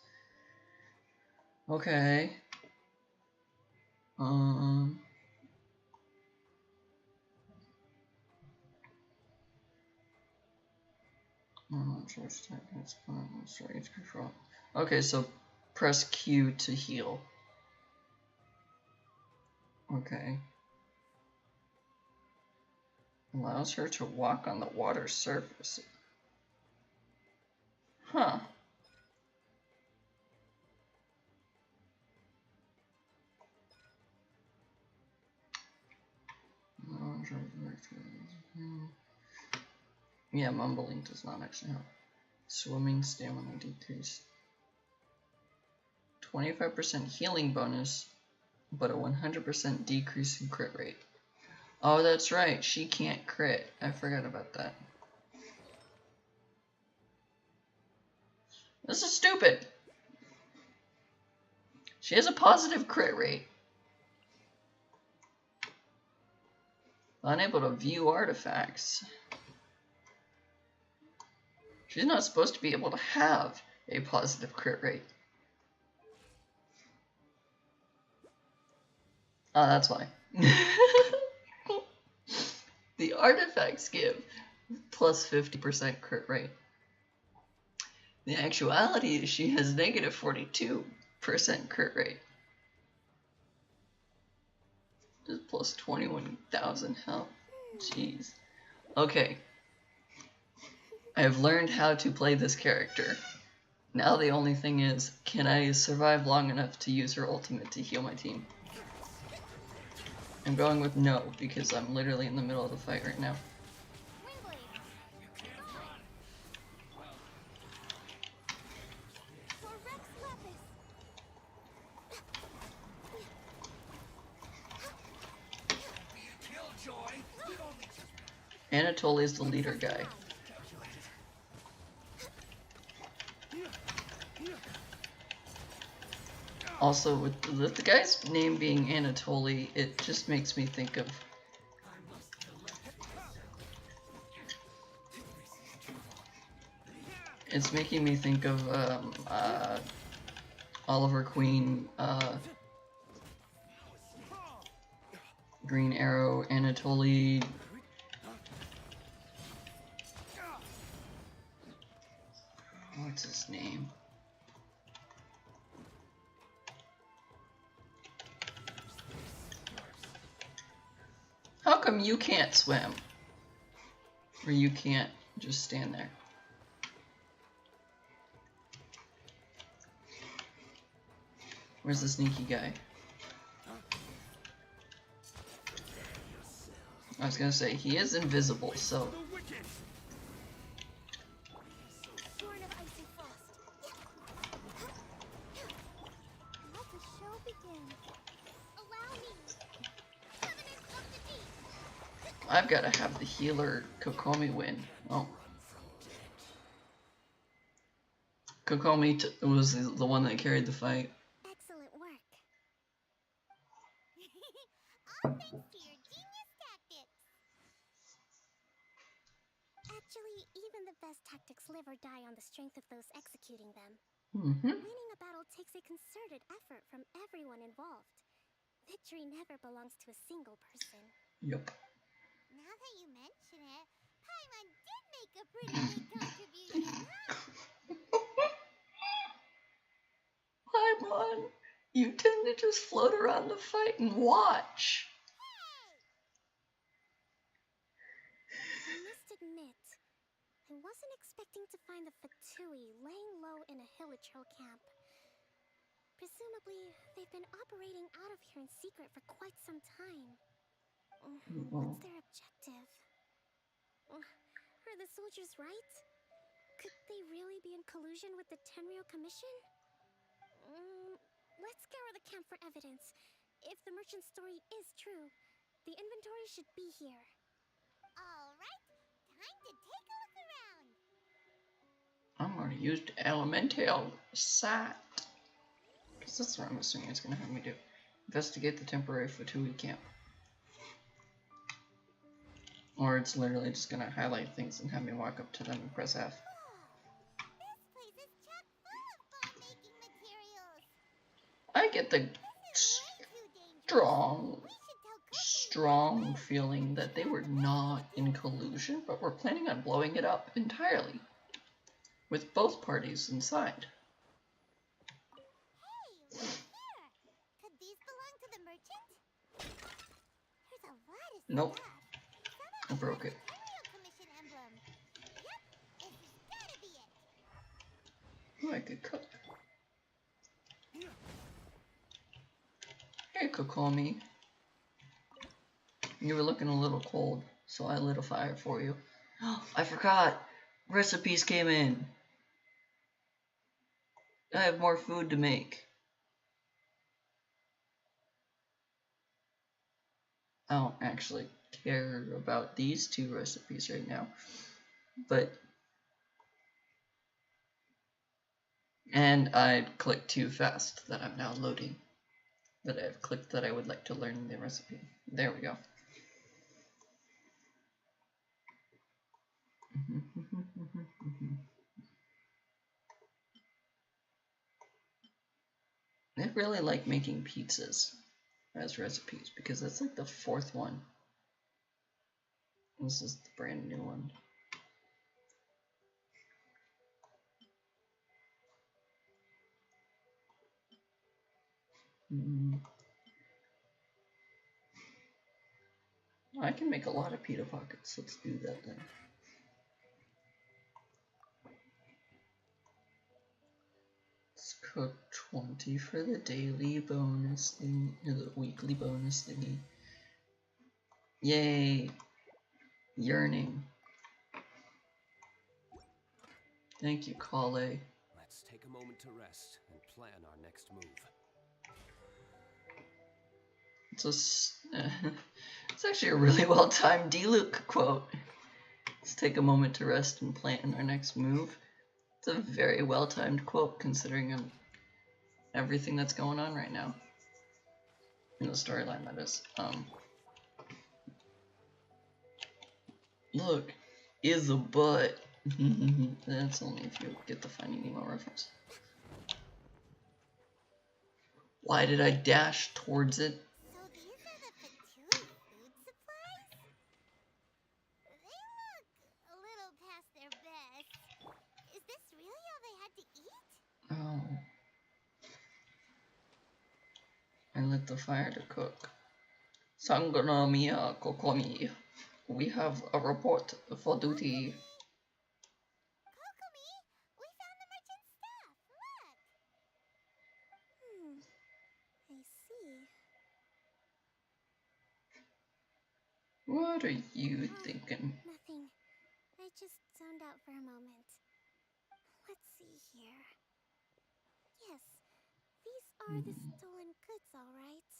Okay. Okay, so press Q to heal. Okay. Allows her to walk on the water surface. Huh. Yeah, mumbling does not actually help. Swimming stamina decrease. 25% healing bonus, but a 100% decrease in crit rate. Oh, that's right. She can't crit. I forgot about that. This is stupid. She has a positive crit rate. Unable to view artifacts. She's not supposed to be able to have a positive crit rate. Oh, that's why. The artifacts give plus 50% crit rate. The actuality is she has negative 42% crit rate. Just plus 21,000 health. Jeez. Okay. I have learned how to play this character. Now the only thing is, can I survive long enough to use her ultimate to heal my team? I'm going with no, because I'm literally in the middle of the fight right now. Anatoly is the leader guy. Also, with the guy's name being Anatoly, it just makes me think of... It's making me think of Oliver Queen, Green Arrow, Anatoly... What's his name? How come you can't swim? Or you can't just stand there? Where's the sneaky guy? I was gonna say, he is invisible, so... I've got to have the healer Kokomi win. Oh. Kokomi was the one that carried the fight. Excellent work. All thanks to your genius tactics. Actually, even the best tactics live or die on the strength of those executing them. Mm-hmm. Winning a battle takes a concerted effort from everyone involved. Victory never belongs to a single person. Yep. Now that you mention it, Paimon did make a pretty big contribution, huh? Paimon, you tend to just float around the fight and watch. I must admit, I wasn't expecting to find the Fatui laying low in a Hilichurl camp. Presumably, they've been operating out of here in secret for quite some time. What's their objective? Are the soldiers right? Could they really be in collusion with the Tenryou Commission? Let's scour the camp for evidence. If the merchant's story is true, the inventory should be here. Alright, time to take a look around. I'm gonna use the Elemental Sight. Because that's what I'm assuming it's gonna have me do. Investigate the temporary Fatui camp. Or it's literally just gonna highlight things and have me walk up to them and press F. This place is chock full of bomb-making materials. I get the This is way too dangerous. strong feeling that they were not in collusion, but were planning on blowing it up entirely. With both parties inside. Hey, look here. Could these belong to the merchant? There's a lot of Nope. stuff. I broke it. Tenryou Commission emblem. Yep, this has gotta be it. Oh, I could cook. Hey, Kokomi. You were looking a little cold, So I lit a fire for you. I forgot! Recipes came in! I have more food to make. I don't actually care about these 2 recipes right now. But... And I clicked too fast that I'm now loading. That I've clicked that I would like to learn the recipe. There we go. I really like making pizzas as recipes because that's like the 4th one. This is the brand new one. I can make a lot of pita pockets. Let's do that then. Let's cook 20 for the daily bonus thing, or the weekly bonus thingy. Yay! Yearning. Thank you, Kale. Let's take a moment to rest and plan our next move. It's actually a really well-timed D-Luke quote. Let's take a moment to rest and plan our next move. It's a very well-timed quote considering everything that's going on right now. In the storyline, that is. Look, is a butt. That's only if you get the Finding Nemo reference. Why did I dash towards it? So these are the Fatui food supplies? They look a little past their best. Is this really all they had to eat? Oh. I lit the fire to cook. Sangonomiya, Kokomi. We have a report for duty. Kokomi, we found the merchant's stuff. Look. I see. What are you thinking? Nothing. I just zoned out for a moment. Let's see here. Yes, these are the stolen goods, all right.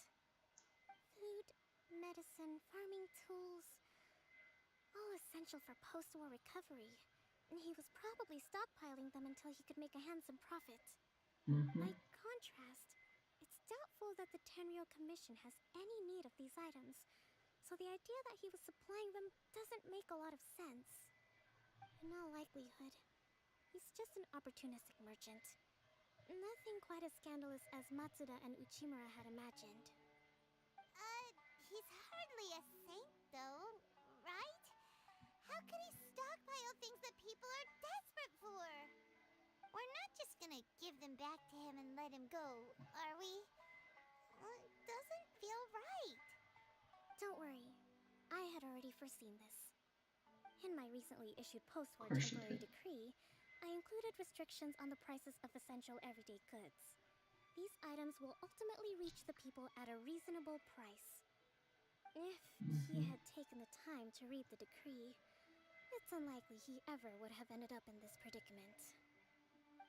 Food, medicine, farming tools, all essential for post-war recovery. And he was probably stockpiling them until he could make a handsome profit. By contrast, it's doubtful that the Tenryou Commission has any need of these items, so the idea that he was supplying them doesn't make a lot of sense. In all likelihood, he's just an opportunistic merchant. Nothing quite as scandalous as Matsuda and Uchimura had imagined. He's hardly a saint, though, right? How could he stockpile things that people are desperate for? We're not just gonna give them back to him and let him go, are we? It doesn't feel right. Don't worry, I had already foreseen this. In my recently issued post-war temporary decree, I included restrictions on the prices of essential everyday goods. These items will ultimately reach the people at a reasonable price. If he had taken the time to read the decree, it's unlikely he ever would have ended up in this predicament.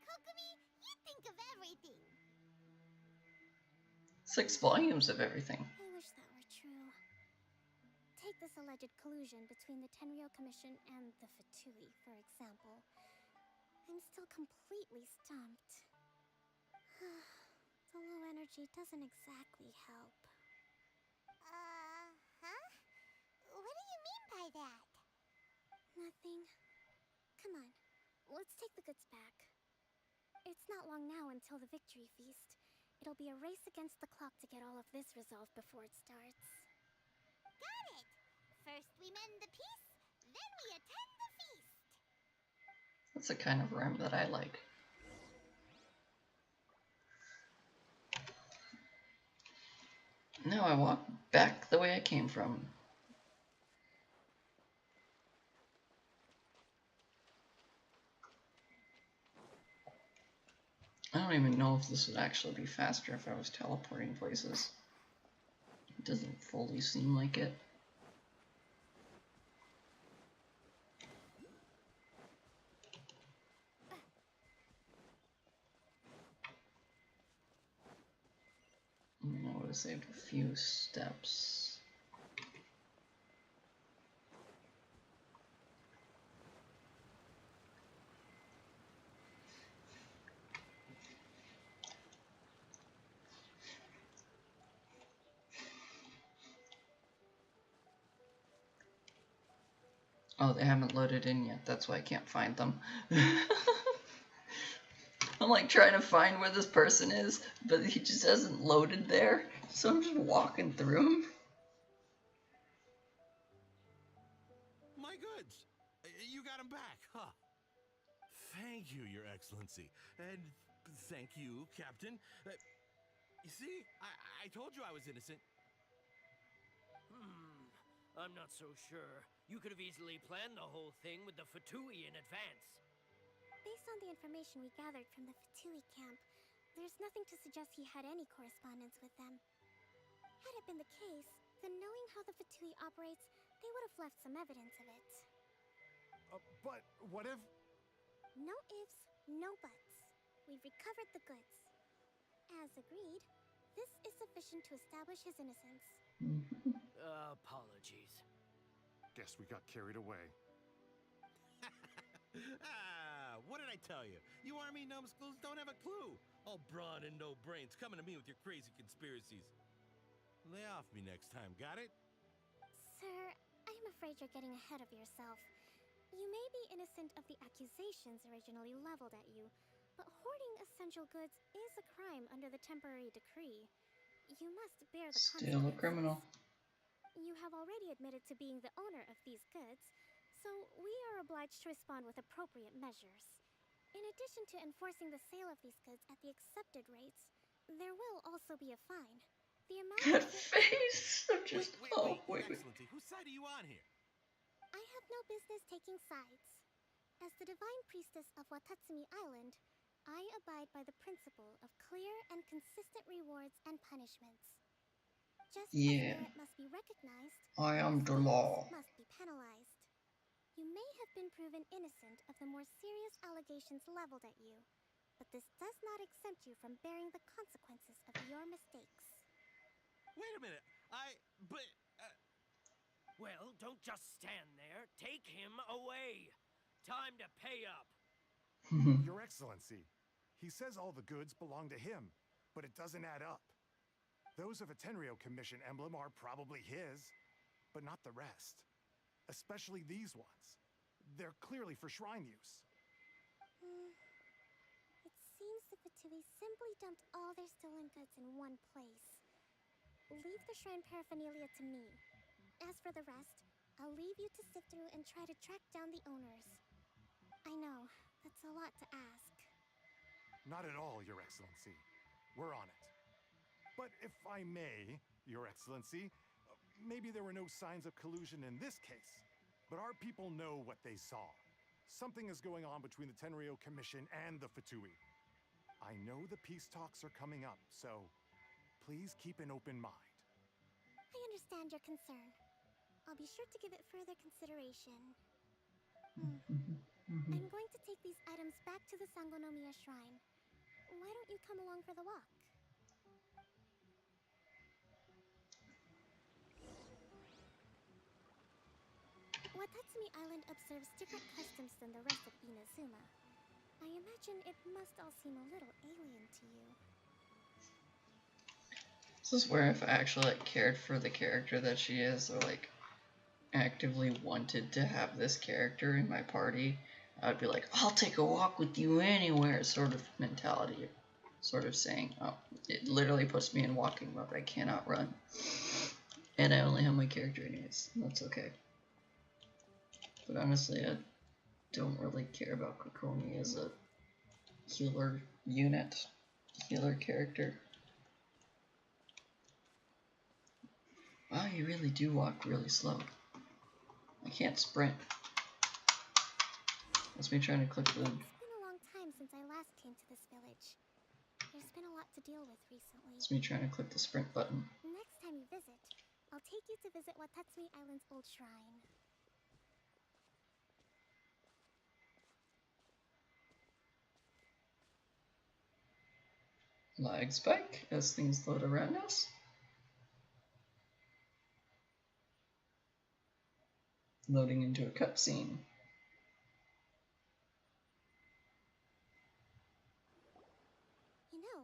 Kokomi, you think of everything. 6 volumes of everything. I wish that were true. Take this alleged collusion between the Tenryou Commission and the Fatui, for example. I'm still completely stumped. The low energy doesn't exactly help. What do you mean by that? Nothing. Come on, let's take the goods back. It's not long now until the victory feast. It'll be a race against the clock to get all of this resolved before it starts. Got it! First we mend the peace, then we attend the feast. That's the kind of rhyme that I like. Now I walk back the way I came from. I don't even know if this would actually be faster if I was teleporting places. It doesn't fully seem like it. have saved a few steps. Oh, they haven't loaded in yet. That's why I can't find them. I'm like trying to find where this person is, but he just hasn't loaded there. So I'm just walking through him. My goods! You got them back, huh? Thank you, Your Excellency. And thank you, Captain. You see, I told you I was innocent. I'm not so sure. You could have easily planned the whole thing with the Fatui in advance. Based on the information we gathered from the Fatui camp, there's nothing to suggest he had any correspondence with them. Had it been the case, then knowing how the Fatui operates, they would have left some evidence of it. But what if... No ifs, no buts. We've recovered the goods. As agreed, this is sufficient to establish his innocence. Apologies. Guess we got carried away. What did I tell you? You army numbskulls don't have a clue. All brawn and no brains coming to me with your crazy conspiracies. Lay off me next time, got it? Sir, I'm afraid you're getting ahead of yourself. You may be innocent of the accusations originally leveled at you, but hoarding essential goods is a crime under the temporary decree. You must bear the Still a consequences. criminal. You have already admitted to being the owner of these goods, so we are obliged to respond with appropriate measures. In addition to enforcing the sale of these goods at the accepted rates, there will also be a fine. The amount That of face! I'm just... Wait, Excellency, whose side are you on here? I have no business taking sides. As the divine priestess of Watatsumi Island, I abide by the principle of clear and consistent rewards and punishments. Just as merit must be recognized, I am the misdeeds law. must be penalized. You may have been proven innocent of the more serious allegations leveled at you, but this does not exempt you from bearing the consequences of your mistakes. Wait a minute, Well, don't just stand there. Take him away. Time to pay up. Your Excellency, he says all the goods belong to him, but it doesn't add up. Those of a Tenryo Commission emblem are probably his, but not the rest. Especially these ones. They're clearly for shrine use. It seems the Fatui simply dumped all their stolen goods in one place. Leave the shrine paraphernalia to me. As for the rest, I'll leave you to sift through and try to track down the owners. I know, that's a lot to ask. Not at all, Your Excellency. We're on it. But if I may, Your Excellency, maybe there were no signs of collusion in this case, but our people know what they saw. Something is going on between the Tenryo Commission and the Fatui. I know the peace talks are coming up, so please keep an open mind. I understand your concern. I'll be sure to give it further consideration. I'm going to take these items back to the Sangonomiya shrine. Why don't you come along for the walk? Watatsumi Island observes different customs than the rest of Inazuma. I imagine it must all seem a little alien to you. This is where if I actually like cared for the character that she is, or like actively wanted to have this character in my party, I'd be like, I'll take a walk with you anywhere sort of mentality. Sort of saying, oh, it literally puts me in walking mode. I cannot run. And I only have my character anyways. That's okay. But honestly, I don't really care about Kokomi as a healer unit, healer character. Wow, you really do walk really slow. I can't sprint. That's me trying to click the... It's been a long time since I last came to this village. There's been a lot to deal with recently. It's me trying to click the sprint button. Next time you visit, I'll take you to visit Watatsumi Island's old shrine. Lag spike as things load around us. loading into a cutscene. You know,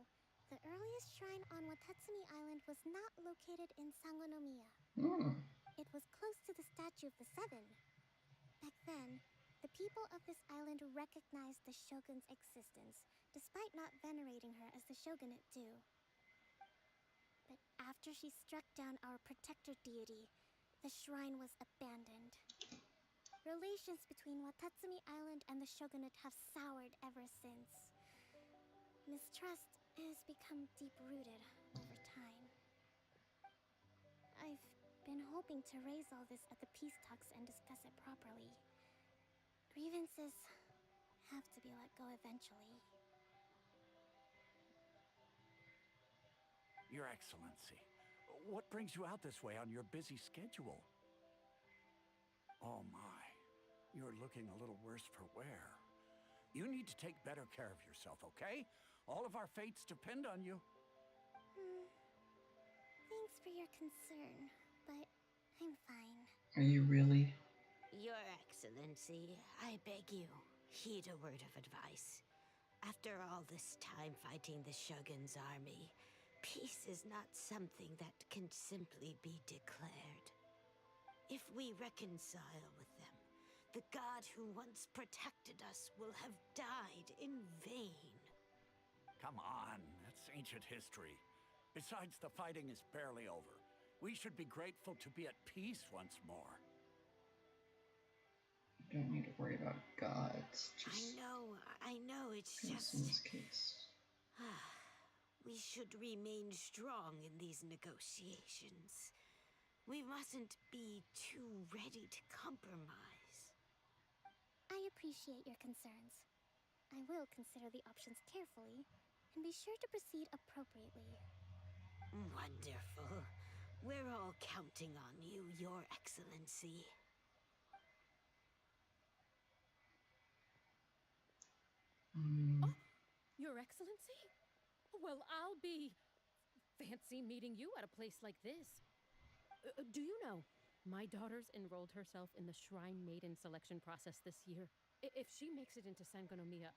the earliest shrine on Watatsumi Island was not located in Sangonomiya. Hmm. It was close to the Statue of the Seven. Back then, the people of this island recognized the shogun's existence, despite not venerating her as the shogunate do. But after she struck down our protector deity, the shrine was abandoned. Relations between Watatsumi Island and the shogunate have soured ever since. Mistrust has become deep-rooted over time. I've been hoping to raise all this at the peace talks and discuss it properly. Grievances have to be let go eventually. Your Excellency, what brings you out this way on your busy schedule? Oh my, you're looking a little worse for wear. You need to take better care of yourself, okay? All of our fates depend on you. Thanks for your concern, but I'm fine. Are you really? Your Excellency, I beg you, heed a word of advice. After all this time fighting the Shogun's army, peace is not something that can simply be declared. If we reconcile with them, the god who once protected us will have died in vain. Come on, that's ancient history. Besides, the fighting is barely over. We should be grateful to be at peace once more. You don't need to worry about gods. Just I know, it's peace in this case. We should remain strong in these negotiations. We mustn't be too ready to compromise. I appreciate your concerns. I will consider the options carefully, and be sure to proceed appropriately. Wonderful. We're all counting on you, Your Excellency. Oh, Your Excellency? Well, I'll be fancy meeting you at a place like this. Do you know, my daughter's enrolled herself in the Shrine Maiden selection process this year. If she makes it into Sangonomiya,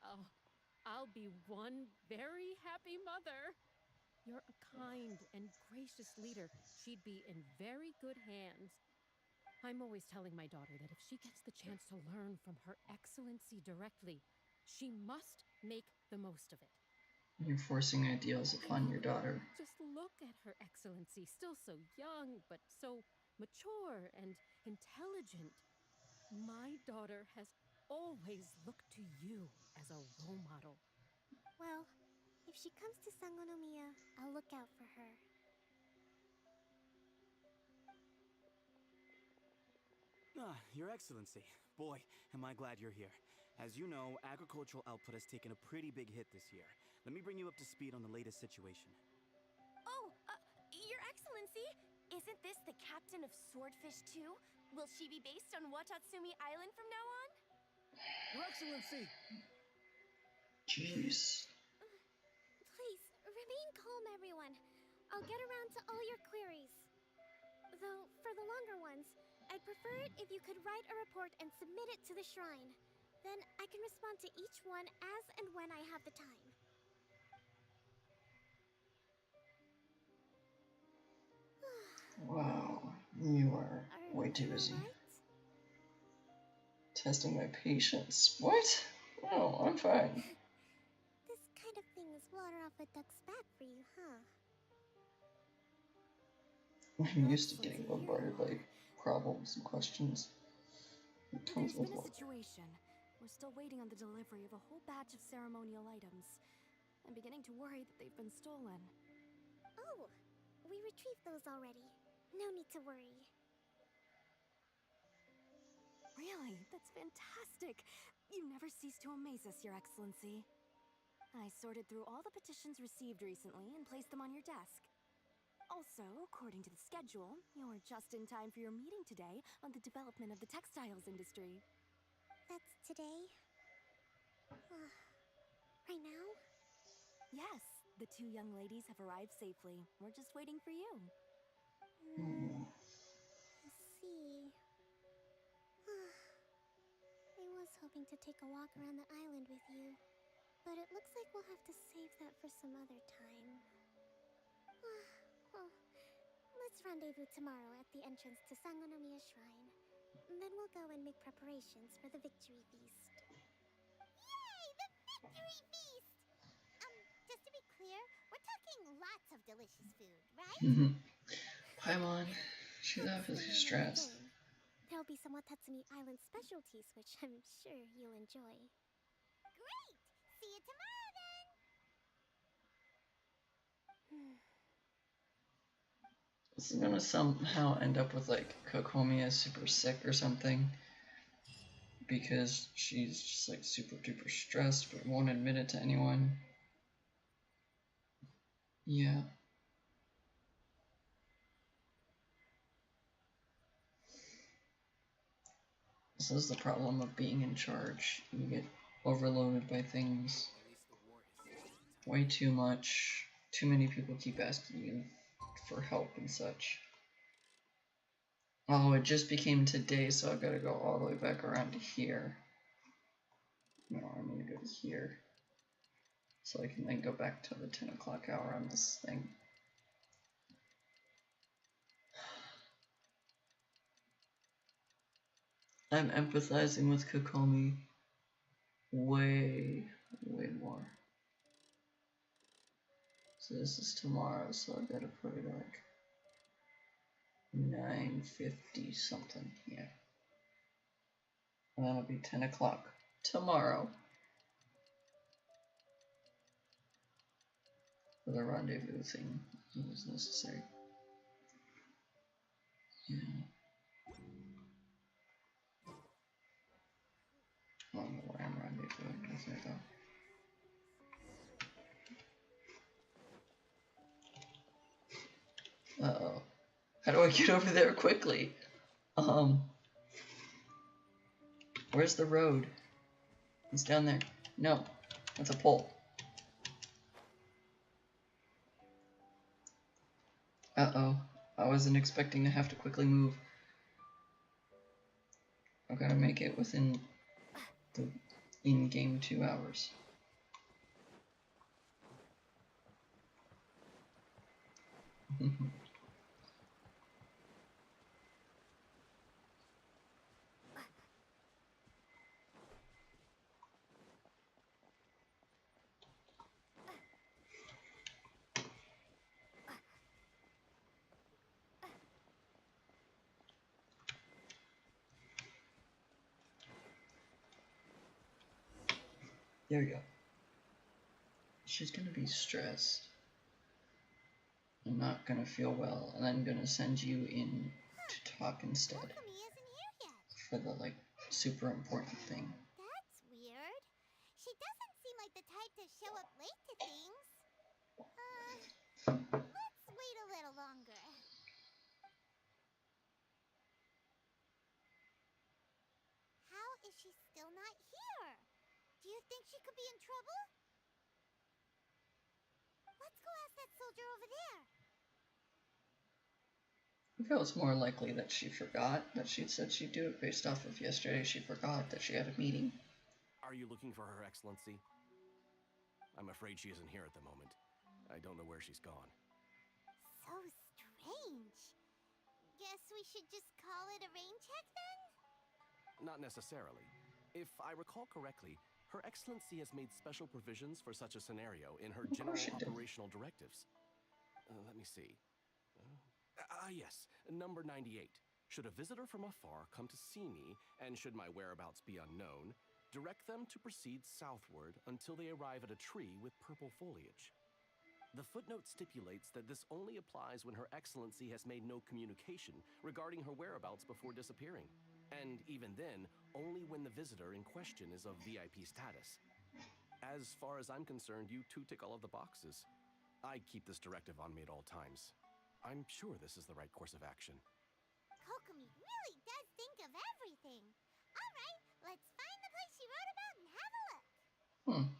I'll be one very happy mother. You're a kind and gracious leader. She'd be in very good hands. I'm always telling my daughter that if she gets the chance to learn from Her Excellency directly, she must make the most of it. You're forcing ideals upon your daughter. Just look at Her Excellency, still so young, but so mature and intelligent. My daughter has always looked to you as a role model. Well, if she comes to Sangonomiya, I'll look out for her. Your Excellency. Boy, am I glad you're here. As you know, agricultural output has taken a pretty big hit this year. Let me bring you up to speed on the latest situation. Oh, Your Excellency, isn't this the captain of Swordfish 2? Will she be based on Watatsumi Island from now on? Your Excellency! Jeez. Please, remain calm, everyone. I'll get around to all your queries. Though, for the longer ones, I'd prefer it if you could write a report and submit it to the shrine. Then I can respond to each one as and when I have the time. Wow, you are way too busy. Testing my patience. What? No, I'm fine. This kind of thing is water off a duck's back for you, huh? I'm used to getting bombarded by problems and questions. It comes There's with been a work. situation. We're still waiting on the delivery of a whole batch of ceremonial items. I'm beginning to worry that they've been stolen. Oh, we retrieved those already. No need to worry. Really? That's fantastic! You never cease to amaze us, Your Excellency. I sorted through all the petitions received recently and placed them on your desk. Also, according to the schedule, you're just in time for your meeting today on the development of the textiles industry. That's today? Right now? Yes, the two young ladies have arrived safely. We're just waiting for you. I see. I was hoping to take a walk around the island with you, but it looks like we'll have to save that for some other time. Well, let's rendezvous tomorrow at the entrance to Sangonomiya Shrine. Then we'll go and make preparations for the victory feast. Yay! The victory feast! Just to be clear, we're talking lots of delicious food, right? Paimon, she's obviously stressed. There'll be some Watatsumi Island specialties, which I'm sure you'll enjoy. Great! See you tomorrow then! This is gonna somehow end up with like Kokomi is super sick or something. Because she's just like super duper stressed but won't admit it to anyone. Yeah. This is the problem of being in charge. You get overloaded by things. Way too much. Too many people keep asking you for help and such. Oh, it just became today, so I've got to go all the way back around to here. No, I'm going to go to here. So I can then go back to the 10 o'clock hour on this thing. I'm empathizing with Kokomi way more. So this is tomorrow, so I've got to put it like 9:50 something here. And that'll be 10 o'clock tomorrow for the rendezvous thing that was necessary. Yeah. I don't know where I'm rendezvousing. There we go. Uh-oh. How do I get over there quickly? Where's the road? It's down there. No, that's a pole. Uh-oh. I wasn't expecting to have to quickly move. I've got to make it within the in-game 2 hours. There we go. She's gonna be stressed and not gonna feel well, and I'm gonna send you in to talk instead. Kokomi isn't here yet. For the like super important thing. That's weird. She doesn't seem like the type to show up late to things. Let's wait a little longer. How is she still not here? Do you think she could be in trouble? Let's go ask that soldier over there. I feel it's more likely that she forgot that she said she'd do it based off of yesterday. She forgot that she had a meeting. Are you looking for Her Excellency? I'm afraid she isn't here at the moment. I don't know where she's gone. So strange. Guess we should just call it a rain check then? Not necessarily. If I recall correctly, Her Excellency has made special provisions for such a scenario in her general operational directives. Let me see. Yes, number 98. Should a visitor from afar come to see me, and should my whereabouts be unknown, direct them to proceed southward until they arrive at a tree with purple foliage. The footnote stipulates that this only applies when Her Excellency has made no communication regarding her whereabouts before disappearing. And even then, only when the visitor in question is of VIP status. As far as I'm concerned, you two tick all of the boxes. I keep this directive on me at all times. I'm sure this is the right course of action. Kokomi really does think of everything. All right, let's find the place she wrote about and have a look.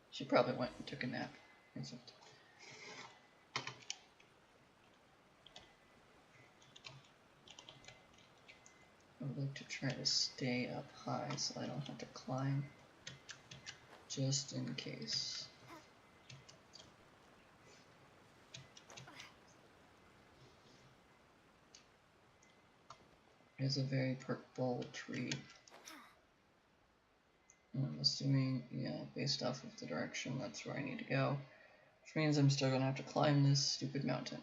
She probably went and took a nap. like to try to stay up high so I don't have to climb, just in case. It's a very perkable tree. I'm assuming, yeah, based off of the direction, that's where I need to go. Which means I'm still gonna have to climb this stupid mountain.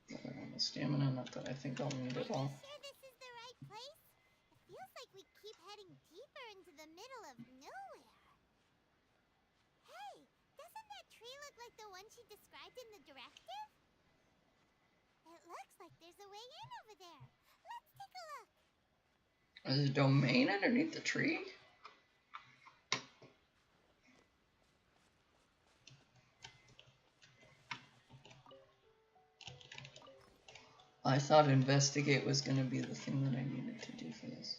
The stamina, not that I think I'll need it all. Sure this is the right place? It feels like we keep heading deeper into the middle of nowhere. Hey, doesn't that tree look like the one she described in the directive? It looks like there's a way in over there. Let's take a look. There's a domain underneath the tree? I thought investigate was going to be the thing that I needed to do for this.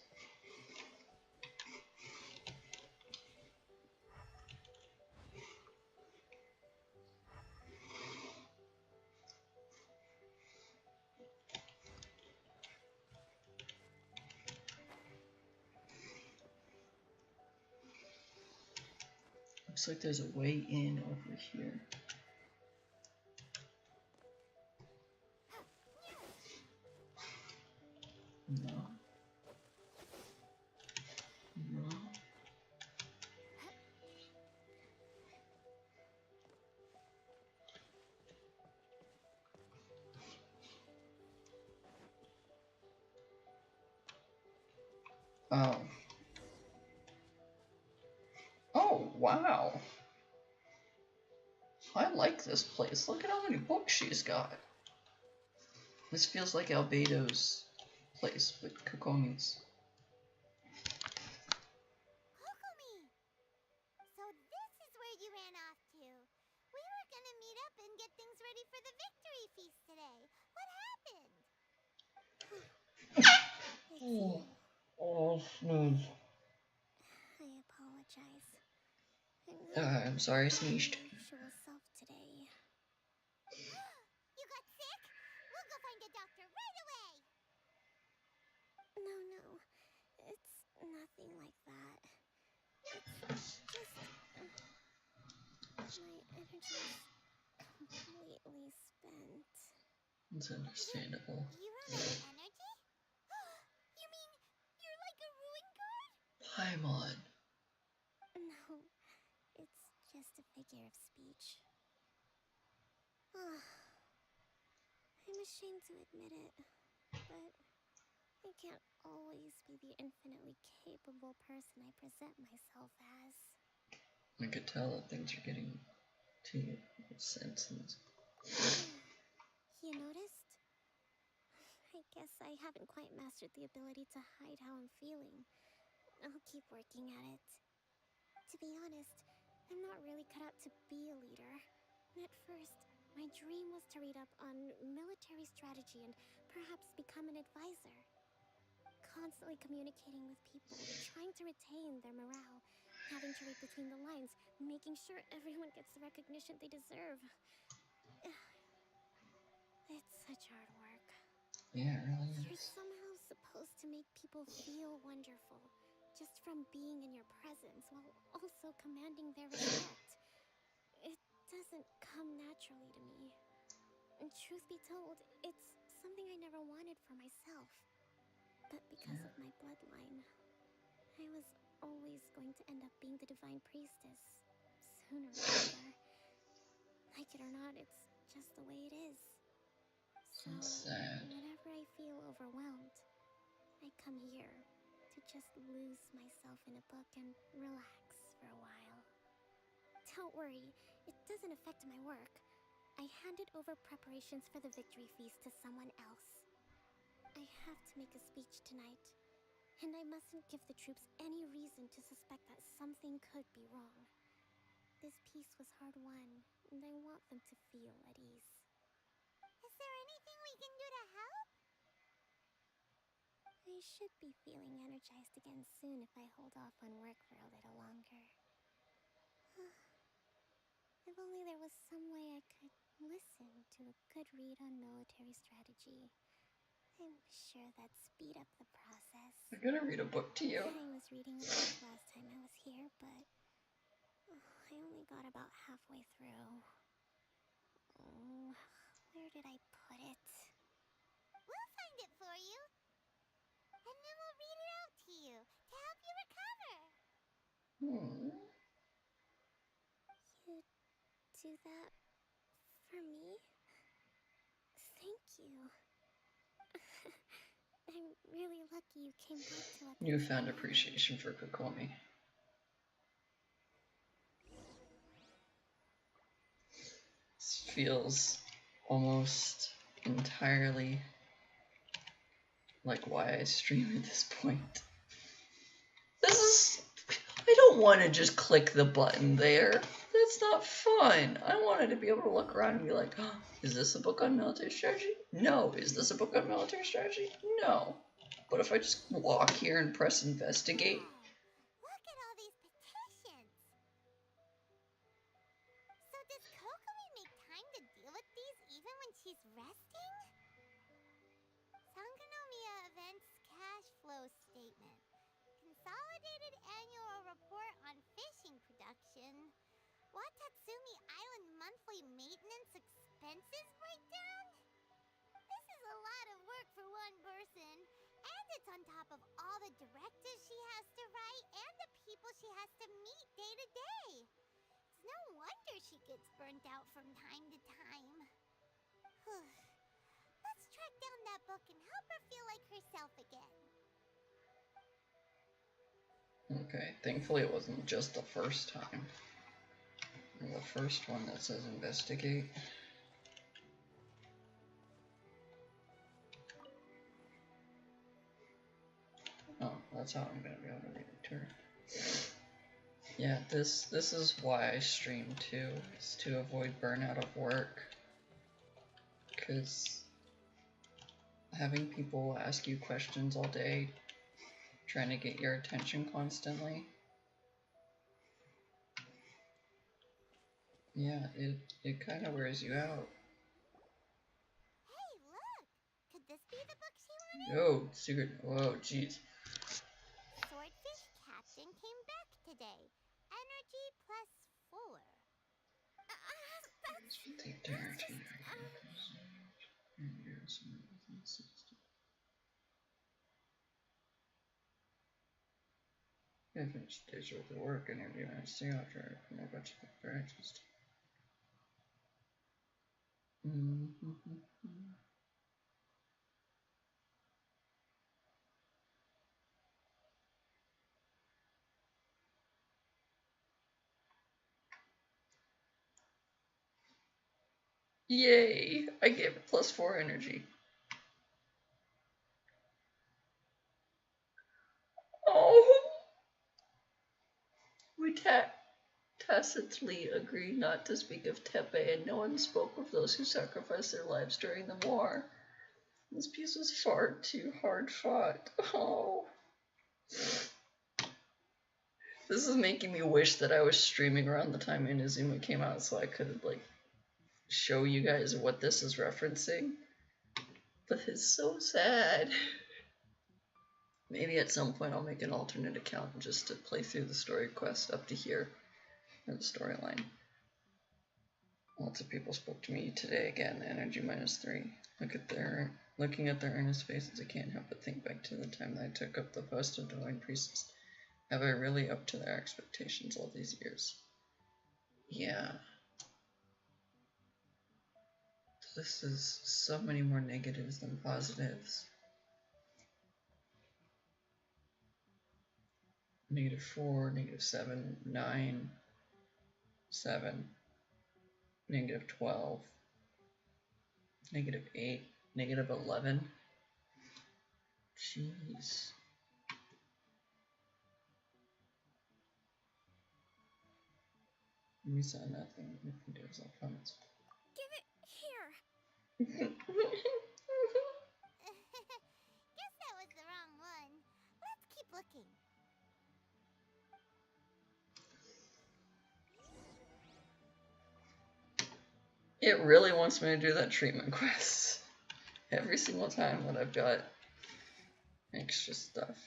Looks like there's a way in over here. No. No. Oh. Oh, wow. I like this place. Look at how many books she's got. This feels like Albedo's place, but Kokomi's. Kokomi! So this is where you ran off to. We were gonna meet up and get things ready for the victory feast today. What happened? Oh, snooze. I apologize. I'm sorry I sneezed. Usual self today. You got sick? We'll go find a doctor right away. No, it's nothing like that. It's just my energy's completely spent. It's understandable. You run out of energy? You mean you're like a ruin guard? Paimon. No, it's just a figure of speech. I'm ashamed to admit it, but I can't always be the infinitely capable person I present myself as. I could tell that things are getting too senseless. You noticed? I guess I haven't quite mastered the ability to hide how I'm feeling. I'll keep working at it. To be honest, I'm not really cut out to be a leader. At first, my dream was to read up on military strategy and perhaps become an advisor. Constantly communicating with people, trying to retain their morale, having to read between the lines, making sure everyone gets the recognition they deserve. It's such hard work. Yeah, it really You're is. somehow supposed to make people feel wonderful, just from being in your presence, while also commanding their respect. It doesn't come naturally to me. And truth be told, it's something I never wanted for myself. But because of my bloodline, I was always going to end up being the divine priestess, sooner or later. Like it or not, it's just the way it is. So, sad. whenever I feel overwhelmed, I come here to just lose myself in a book and relax for a while. Don't worry, it doesn't affect my work. I handed over preparations for the victory feast to someone else. I have to make a speech tonight, and I mustn't give the troops any reason to suspect that something could be wrong. This peace was hard-won, and I want them to feel at ease. Is there anything we can do to help? I should be feeling energized again soon if I hold off on work for a little longer. If only there was some way I could listen to a good read on military strategy. I'm sure that'd speed up the process. I'm gonna read a book to you. I was reading a book last time I was here, but I only got about halfway through. Oh, where did I put it? We'll find it for you. And then we'll read it out to you to help you recover. You do that for me? Thank you. I'm really lucky you came back to let me Newfound appreciation for Kokomi. This feels almost entirely like why I stream at this point. This is... I don't want to just click the button there. That's not fun. I wanted to be able to look around and be like, oh, is this a book on military strategy? No. Is this a book on military strategy? No. But if I just walk here and press investigate... Look at all these petitions. So does Kokomi make time to deal with these even when she's resting? Sangonomiya Events Cash Flow Statement. Consolidated Annual Report on Fishing Production. Watatsumi Island Monthly Maintenance Expenses Breakdown? This is a lot of work for one person. And it's on top of all the directives she has to write and the people she has to meet day to day. It's no wonder she gets burnt out from time to time. Let's track down that book and help her feel like herself again. Okay, thankfully it wasn't just the first time. The first one that says investigate. Oh, that's how I'm gonna be able to read it too. Yeah, this is why I stream too, is to avoid burnout of work. Because having people ask you questions all day, trying to get your attention constantly, yeah, it kind of wears you out. Hey, look! Could this be the book she wanted? Oh, secret. Whoa, jeez. Swordfish Captain came back today. Energy +4. Take energy. I finished a day's worth of work and every minute stay after I know about the breakfast. Yay! I gave it +4 energy. Oh! We tacitly agreed not to speak of Tepe, and no one spoke of those who sacrificed their lives during the war. This piece was far too hard fought. Oh. This is making me wish that I was streaming around the time Inazuma came out so I could, like, show you guys what this is referencing. But it's so sad. Maybe at some point I'll make an alternate account just to play through the story quest up to here, or the storyline. Lots of people spoke to me today again, energy -3. Looking at their earnest faces, I can't help but think back to the time that I took up the post of Divine Priestess. Have I really up to their expectations all these years? Yeah. This is so many more negatives than positives. -4, -7, 9, 7, -12, -8, -11. Jeez. We saw nothing. There's all comments. Give it here! Guess that was the wrong one. Let's keep looking. It really wants me to do that treatment quest every single time that I've got extra stuff.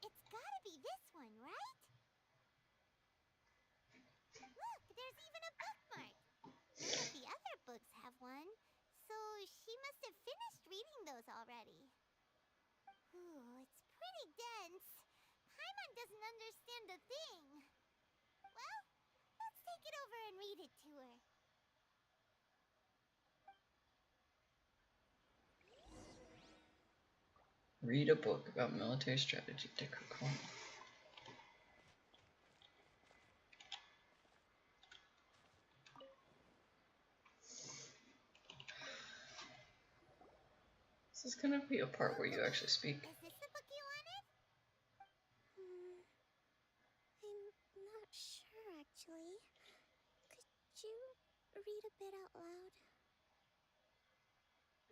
It's gotta be this one, right? Look, there's even a bookmark. None of the other books have one, so she must have finished reading those already. Ooh, it's pretty dense. Paimon doesn't understand a thing. Well, let's take it over and read it to her. Read a book about military strategy to Kokomi. This is gonna be a part where you actually speak. Is this the book you wanted? I'm not sure, actually. Could you read a bit out loud?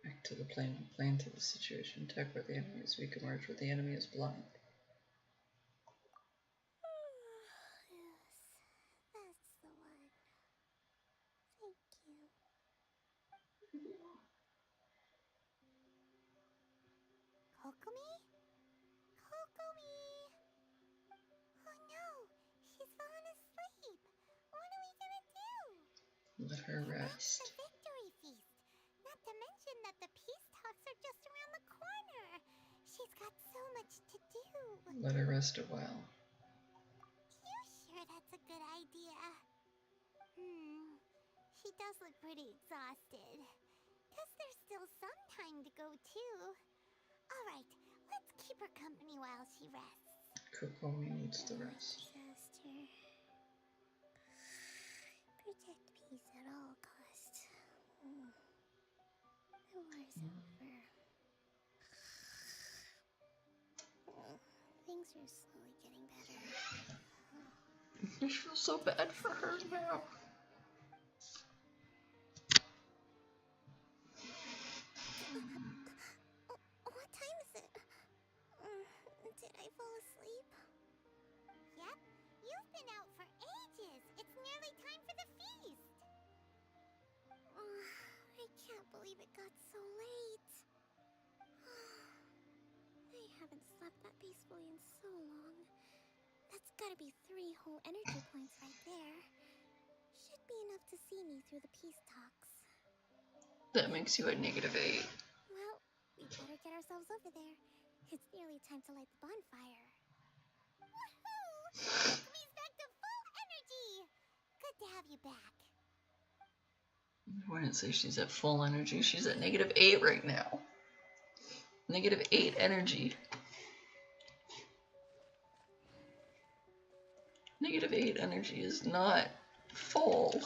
Back to the plan to the situation. Attack where the enemy is weak, emerge where the enemy is blind. Yes, that's the one. Thank you. Kokomi? Kokomi! Oh no! She's fallen asleep! What are we gonna do? Let her rest. The victory feast! Not to mention that the peace talks are just around the corner! She's got so much to do! Let her rest a while. You sure that's a good idea? She does look pretty exhausted. Guess there's still some time to go too. Alright, let's keep her company while she rests. Kokomi needs to rest. Disaster. Protect peace at all costs. The war's over. Things are slowly getting better. I feel so bad for her now. What time is it? Did I fall asleep? Yep, you've been out for ages. It's nearly time for the feast. I can't believe it got so late. I haven't slept that peacefully in so long. That's gotta be 3 whole energy points right there. Should be enough to see me through the peace talks. That makes you at -8. Well, we better get ourselves over there. It's nearly time to light the bonfire. Woohoo! Kokomi's back to full energy! Good to have you back. I wouldn't say she's at full energy. She's at -8 right now. -8 energy. -8 energy is not full.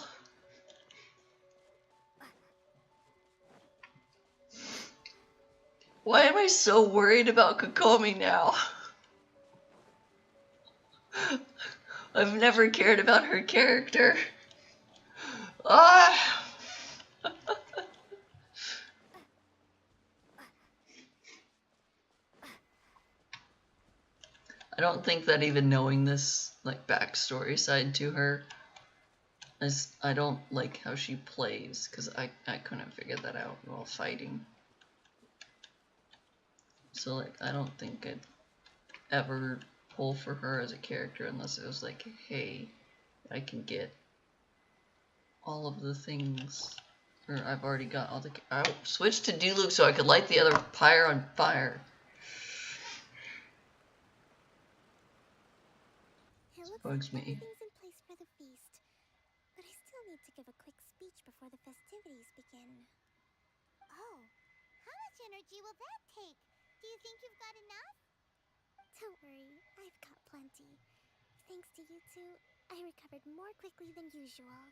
Why am I so worried about Kokomi now? I've never cared about her character. Ah! I don't think that even knowing this like backstory side to her, I don't like how she plays, because I couldn't figure that out while fighting. So like I don't think I'd ever pull for her as a character unless it was like, hey, I can get all of the things, or I've already got all the. I switched to Diluc so I could light the other pyre on fire. It looks Bugs like me. everything's in place for the feast. But I still need to give a quick speech before the festivities begin. Oh, how much energy will that take? Do you think you've got enough? Don't worry, I've got plenty. Thanks to you two, I recovered more quickly than usual.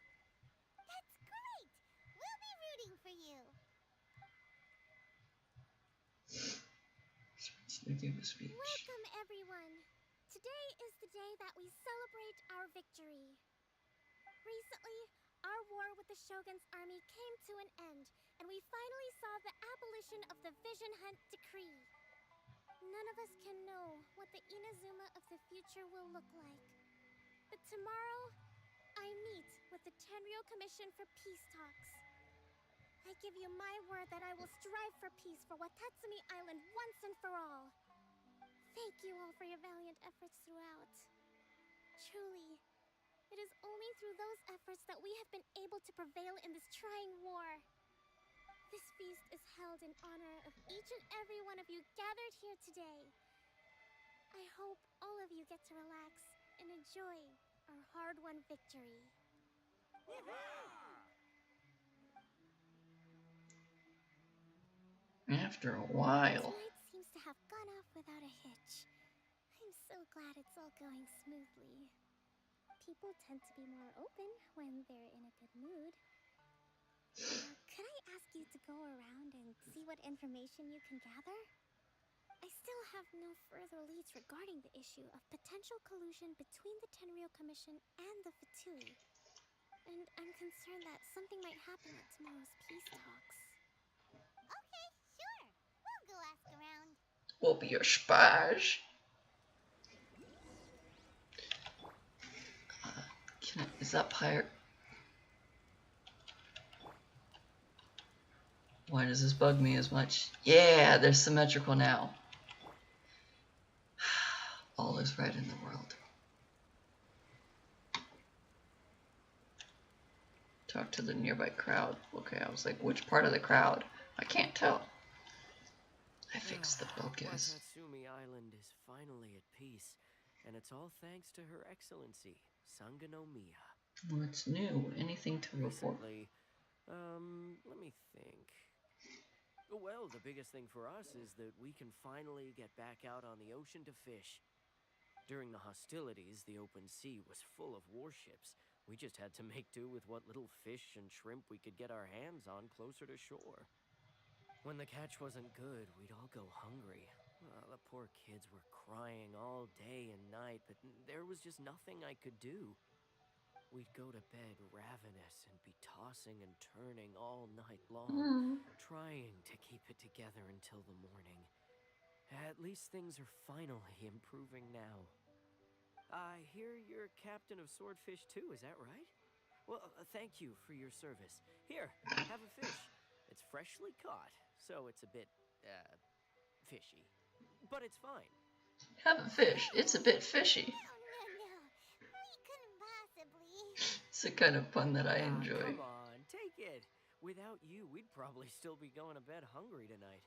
That's great! We'll be rooting for you. Let's give a speech. Welcome, everyone. Today is the day that we celebrate our victory. Recently, our war with the Shogun's army came to an end, and we finally saw the abolition of the Vision Hunt Decree. None of us can know what the Inazuma of the future will look like. But tomorrow, I meet with the Tenryou Commission for Peace Talks. I give you my word that I will strive for peace for Watatsumi Island once and for all. Thank you all for your valiant efforts throughout. Truly, it is only through those efforts that we have been able to prevail in this trying war. This feast is held in honor of each and every one of you gathered here today. I hope all of you get to relax and enjoy our hard-won victory. After a while. Tonight seems to have gone off without a hitch. I'm so glad it's all going smoothly. People tend to be more open when they're in a good mood. Could I ask you to go around and see what information you can gather? I still have no further leads regarding the issue of potential collusion between the Tenryou Commission and the Fatui. And I'm concerned that something might happen at tomorrow's peace talks. Okay, sure. We'll go ask around. We'll be your spies. Is that pirate? Why does this bug me as much? Yeah, they're symmetrical now. All is right in the world. Talk to the nearby crowd. Okay, I was like, which part of the crowd? I can't tell. I fixed the focus. Watatsumi Island is finally at peace, and it's all thanks to Her Excellency, Sangonomiya. What's new? Anything to report? Recently, let me think. Well, the biggest thing for us is that we can finally get back out on the ocean to fish. During the hostilities, the open sea was full of warships. We just had to make do with what little fish and shrimp we could get our hands on closer to shore. When the catch wasn't good, we'd all go hungry. Well, the poor kids were crying all day and night, but there was just nothing I could do. We'd go to bed ravenous and be tossing and turning all night long, trying to keep it together until the morning. At least things are finally improving now. I hear you're captain of Swordfish too, is that right? Well, thank you for your service. Here, have a fish. It's freshly caught, so it's a bit, fishy. But it's fine. Have a fish. It's a bit fishy. No. We couldn't possibly. It's the kind of pun that I enjoy. Come on, take it. Without you, we'd probably still be going to bed hungry tonight.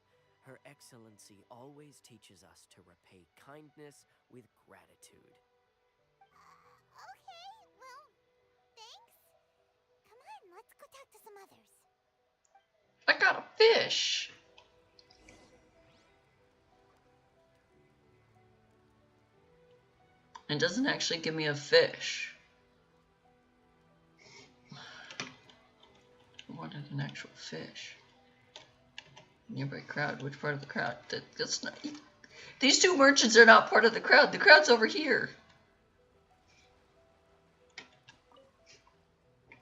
Her Excellency always teaches us to repay kindness with gratitude. Okay, well, thanks. Come on, let's go talk to some others. I got a fish. It doesn't actually give me a fish. I wanted an actual fish. Nearby crowd. Which part of the crowd? That's not. These two merchants are not part of the crowd. The crowd's over here.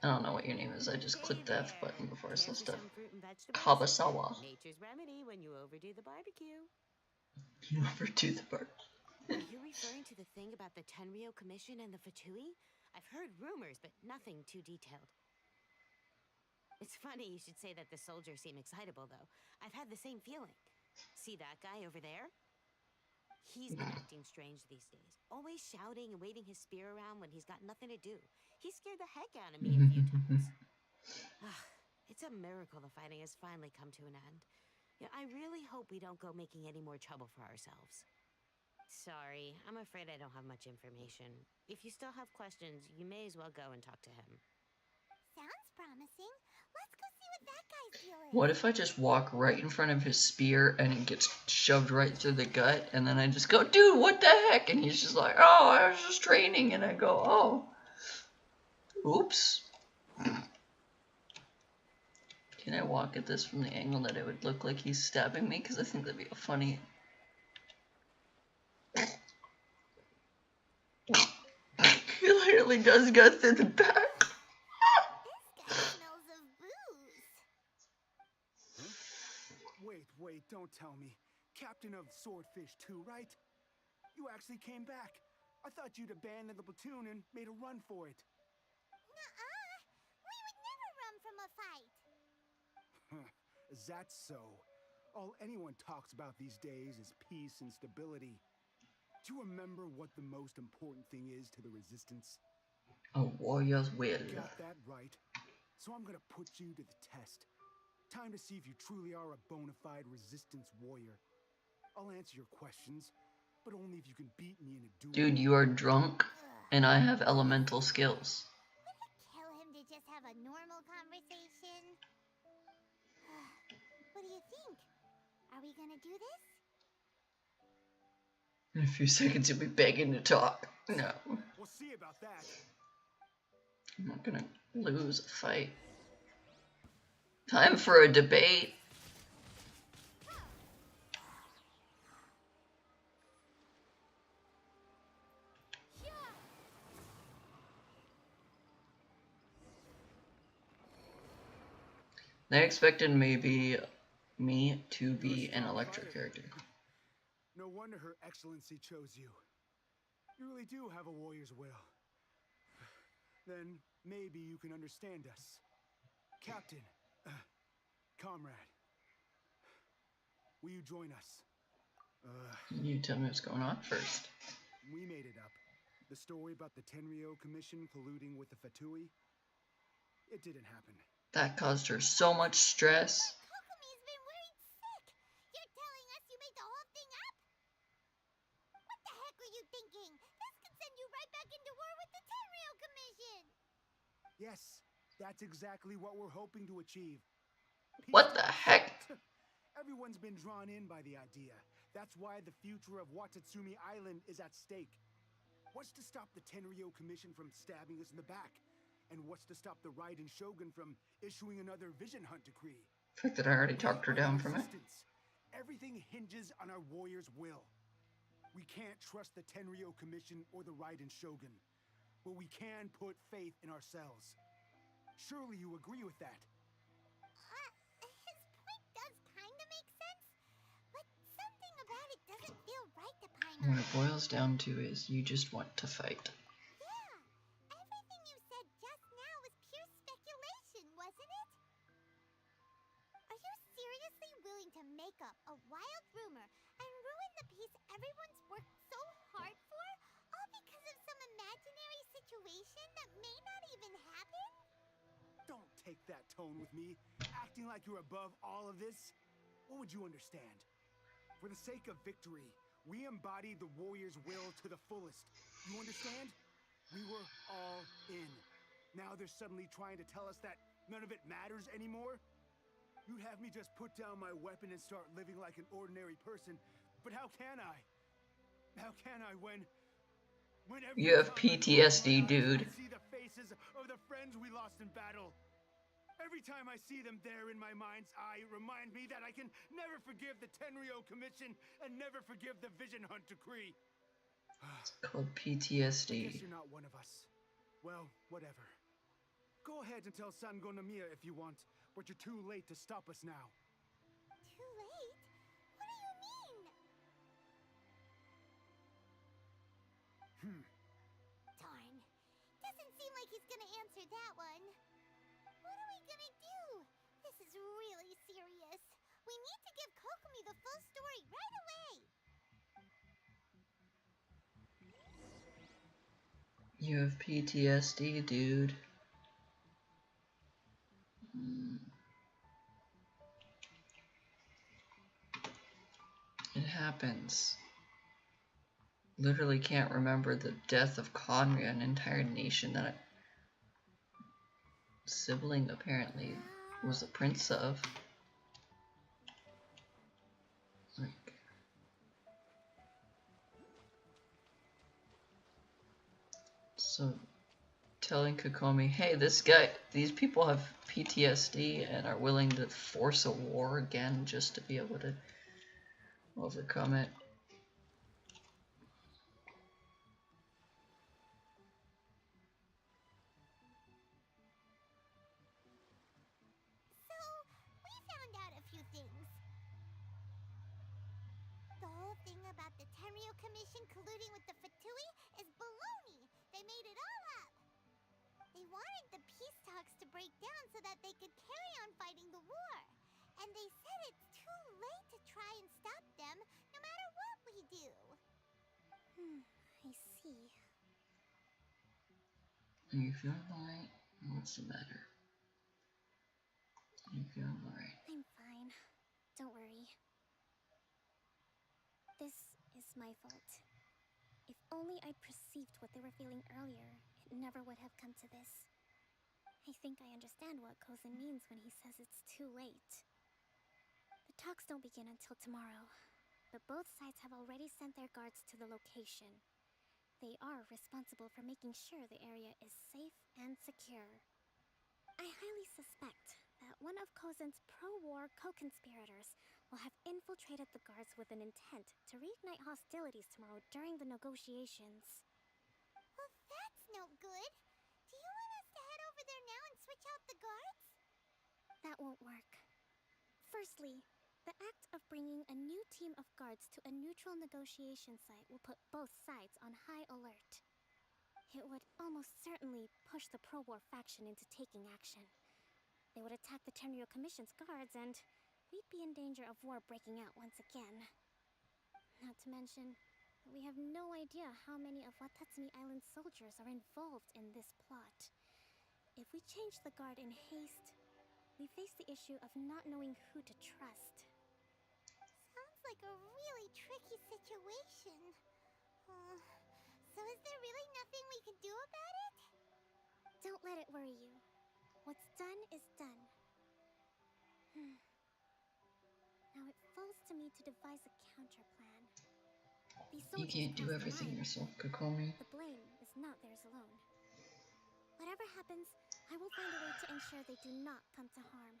I don't know what your name is. I just clicked the F button before I saw stuff. Kabasawa. Nature's remedy when you overdo the barbecue. You overdo the bar. Are you referring to the thing about the Tenryou Commission and the Fatui? I've heard rumors, but nothing too detailed. It's funny you should say that the soldiers seem excitable, though. I've had the same feeling. See that guy over there? He's been acting strange these days. Always shouting and waving his spear around when he's got nothing to do. He scared the heck out of me a few times. It's a miracle the fighting has finally come to an end. Yeah, I really hope we don't go making any more trouble for ourselves. Sorry, I'm afraid I don't have much information. If you still have questions, you may as well go and talk to him. Sounds promising. Let's go see what that guy's deal is. What if I just walk right in front of his spear and it gets shoved right through the gut, and then I just go, dude, what the heck? And he's just like, oh, I was just training, and I go, oh, oops. Can I walk at this from the angle that it would look like he's stabbing me? Because I think that'd be a funny. He literally does go through the back. This guy smells of booze. Huh? Wait, don't tell me. Captain of Swordfish too, right? You actually came back. I thought you'd abandoned the platoon and made a run for it. Nuh-uh. We would never run from a fight. Is that so? All anyone talks about these days is peace and stability. Do you remember what the most important thing is to the resistance? A warrior's will. Got that right. So I'm gonna put you to the test. Time to see if you truly are a bona fide resistance warrior. I'll answer your questions, but only if you can beat me in a duel. Dude, you are drunk, and I have elemental skills. Would it kill him to just have a normal conversation? What do you think? Are we gonna do this? In a few seconds, you'll be begging to talk. No. We'll see about that. I'm not gonna lose a fight. Time for a debate. They expected me to be an electric character. No wonder Her Excellency chose you. You really do have a warrior's will. Then maybe you can understand us. Captain, comrade, will you join us? You tell me what's going on first. We made it up. The story about the Tenryo Commission colluding with the Fatui, it didn't happen. That caused her so much stress. Kokomi's been worried sick. You're telling us you made the whole thing up? What the heck were you thinking? This could send you right back into war with the Tenryo Commission. Yes, that's exactly what we're hoping to achieve. What the heck? Everyone's been drawn in by the idea. That's why the future of Watatsumi Island is at stake. What's to stop the Tenryo Commission from stabbing us in the back? And what's to stop the Raiden Shogun from issuing another Vision Hunt decree? The fact that I already talked her down from it. Everything hinges on our warrior's will. We can't trust the Tenryo Commission or the Raiden Shogun, but we can put faith in ourselves. Surely you agree with that? His point does kind of make sense, but something about it doesn't feel right to Paimon. What it boils down to is you just want to fight. Yeah, everything you said just now was pure speculation, wasn't it? Are you seriously willing to make up a wild rumor and ruin the peace everyone's worked so hard for, all because of some imaginary situation that may not even happen? Don't take that tone with me, acting like you're above all of this. What would you understand? For the sake of victory, we embodied the warrior's will to the fullest. You understand? We were all in. Now they're suddenly trying to tell us that none of it matters anymore? You'd have me just put down my weapon and start living like an ordinary person, but how can I? How can I when you have PTSD, dude. I see the faces of the friends we lost in battle. Every time I see them there in my mind's eye, it reminds me that I can never forgive the Tenryo Commission and never forgive the Vision Hunt decree. It's called I PTSD. guess you're not one of us. Well, whatever. Go ahead and tell Sangonomiya if you want, but you're too late to stop us now. Too late? What do you mean? Darn. Doesn't seem like he's gonna answer that one. What are we gonna do? This is really serious. We need to give Kokomi the full story right away. You have PTSD, dude. It happens. Literally can't remember the death of Conria, an entire nation that a sibling apparently was a prince of. Like, so telling Kokomi, hey, these people have PTSD and are willing to force a war again just to be able to overcome it. So, we found out a few things. The whole thing about the Tenryo Commission colluding with the Fatui is made it all up. They wanted the peace talks to break down so that they could carry on fighting the war. And they said it's too late to try and stop them, no matter what we do. I see. Are you feeling alright? What's the matter? Are you feeling alright? I'm fine. Don't worry. This is my fault. If only I'd perceived what they were feeling earlier, it never would have come to this. I think I understand what Kozen means when he says it's too late. The talks don't begin until tomorrow, but both sides have already sent their guards to the location. They are responsible for making sure the area is safe and secure. I highly suspect that one of Kozen's pro-war co-conspirators will have infiltrated the guards with an intent to reignite hostilities tomorrow during the negotiations. Well, that's no good. Do you want us to head over there now and switch out the guards? That won't work. Firstly, the act of bringing a new team of guards to a neutral negotiation site will put both sides on high alert. It would almost certainly push the pro-war faction into taking action. They would attack the Tenryo Commission's guards, and we'd be in danger of war breaking out once again. Not to mention, we have no idea how many of Watatsumi Island's soldiers are involved in this plot. If we change the guard in haste, we face the issue of not knowing who to trust. Sounds like a really tricky situation. So is there really nothing we can do about it? Don't let it worry you. What's done is done. Now it falls to me to devise a counter plan. These You soldiers can't do crossed the everything line. yourself, Kokomi. The blame is not theirs alone. Whatever happens, I will find a way to ensure they do not come to harm.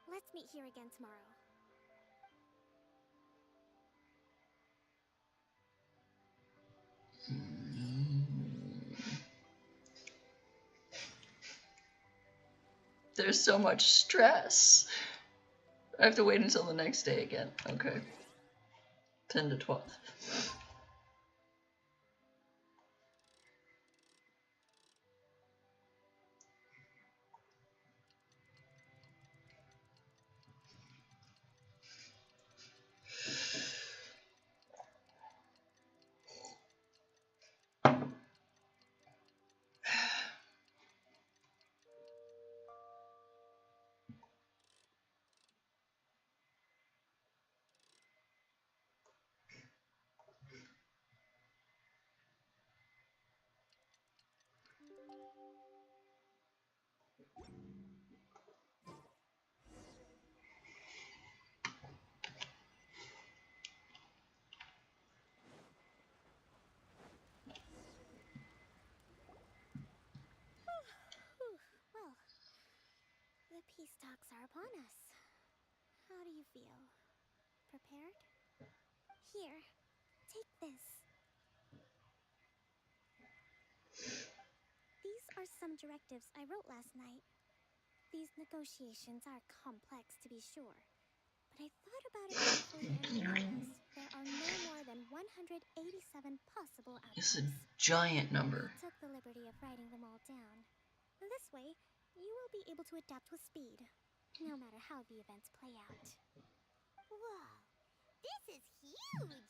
Let's meet here again tomorrow. There's so much stress. I have to wait until the next day again. Okay. 10 to 12. Well, the peace talks are upon us. How do you feel? Prepared? Here, take this. These are some directives I wrote last night. These negotiations are complex, to be sure. But I thought about it carefully and realized there are no more than 187 possible outcomes. It's a giant number. I took the liberty of writing them all down. This way, you will be able to adapt with speed, no matter how the events play out. Whoa, this is huge!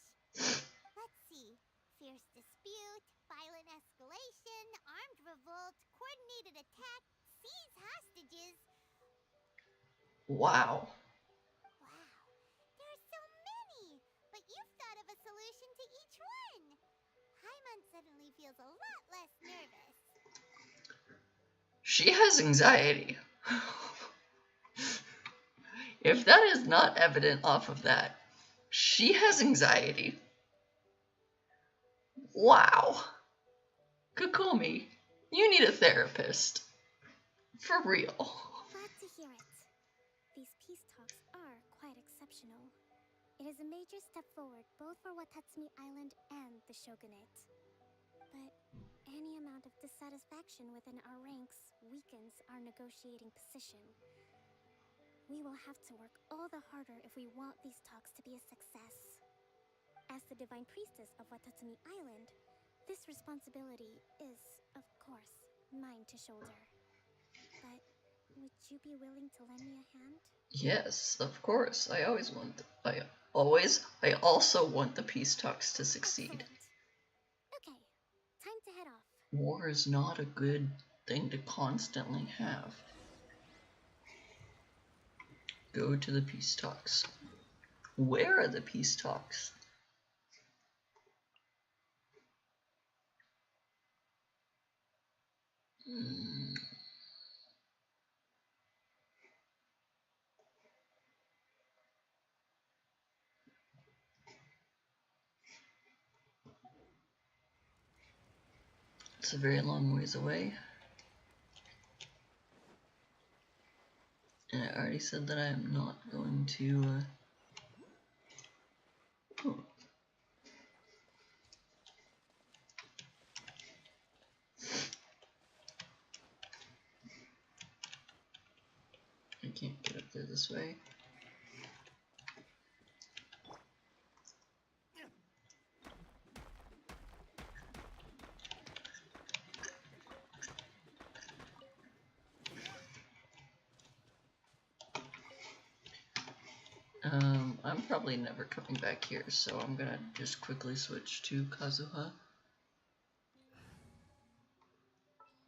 Let's see. Fierce dispute, violent escalation, armed revolt, coordinated attack, seize hostages. Wow. Wow, there are so many! But you've thought of a solution to each one! Paimon suddenly feels a lot less nervous. She has anxiety. If that is not evident off of that, she has anxiety. Wow. Kokomi, you need a therapist. For real. Glad to hear it. These peace talks are quite exceptional. It is a major step forward both for Watatsumi Island and the Shogunate. But any amount of dissatisfaction within our ranks weakens our negotiating position. We will have to work all the harder if we want these talks to be a success. As the Divine Priestess of Watatsumi Island, This responsibility is, of course, mine to shoulder. But would you be willing to lend me a hand? Yes, of course. I also want the peace talks to succeed. Excellent. Okay, time to head off. War is not a good thing to constantly have. Go to the peace talks. Where are the peace talks? It's a very long ways away. And I already said that I am not going to... Oh. I can't get up there this way. I'm probably never coming back here, so I'm gonna just quickly switch to Kazuha.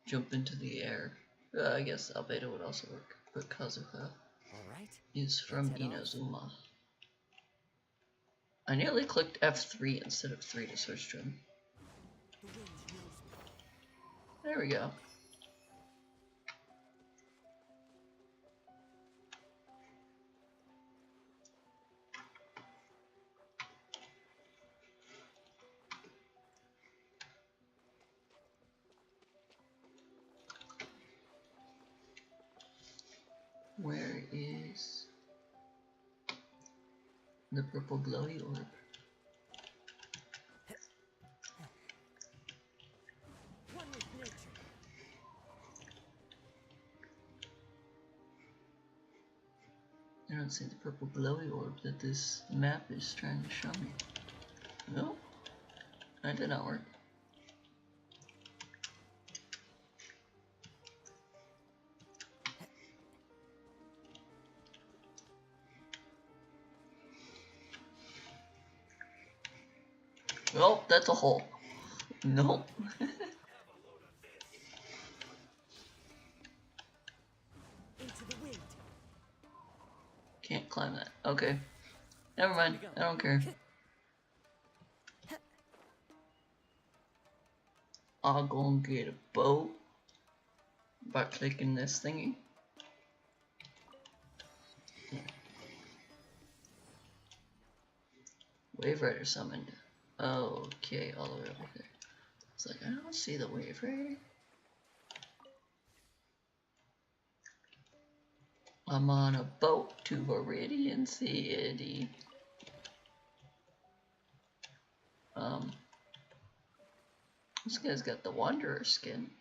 Jump into the air. I guess Albedo would also work, but Kazuha is from Inazuma. I nearly clicked F3 instead of 3 to switch to him. There we go. Where is the purple glowy orb? I don't see the purple glowy orb that this map is trying to show me. No, that did not work. Oh, that's a hole. Nope. Can't climb that. Okay. Never mind. I don't care. I'll go and get a boat by clicking this thingy. Wave Rider summoned. Okay, all the way over there. It's like, I don't see the Wave Rider. I'm on a boat to Viridian City. This guy's got the Wanderer skin.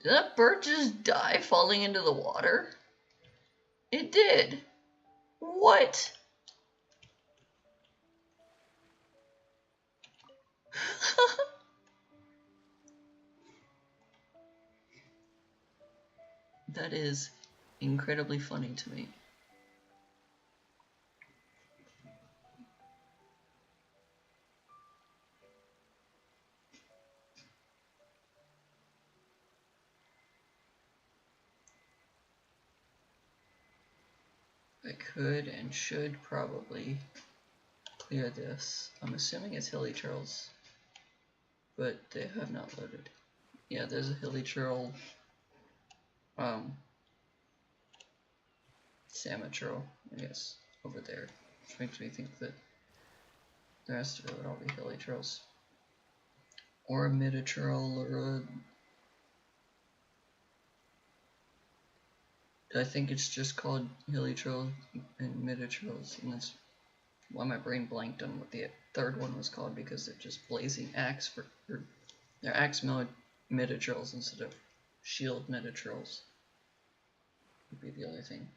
Did that bird just die falling into the water? It did. What? That is incredibly funny to me. I could and should probably clear this. I'm assuming it's hilly turtles, but they have not loaded. Yeah, there's a hilly turtle, salmon turtle, I guess, over there, which makes me think that the rest of it would all be hilly turtles, or a mid-turtle, or I think it's just called hilly turtle and mid-turtles, and that's why my brain blanked on what the third one was called because they're just blazing axe for they're axe mid-drills instead of shield mid-drills. Would be the other thing.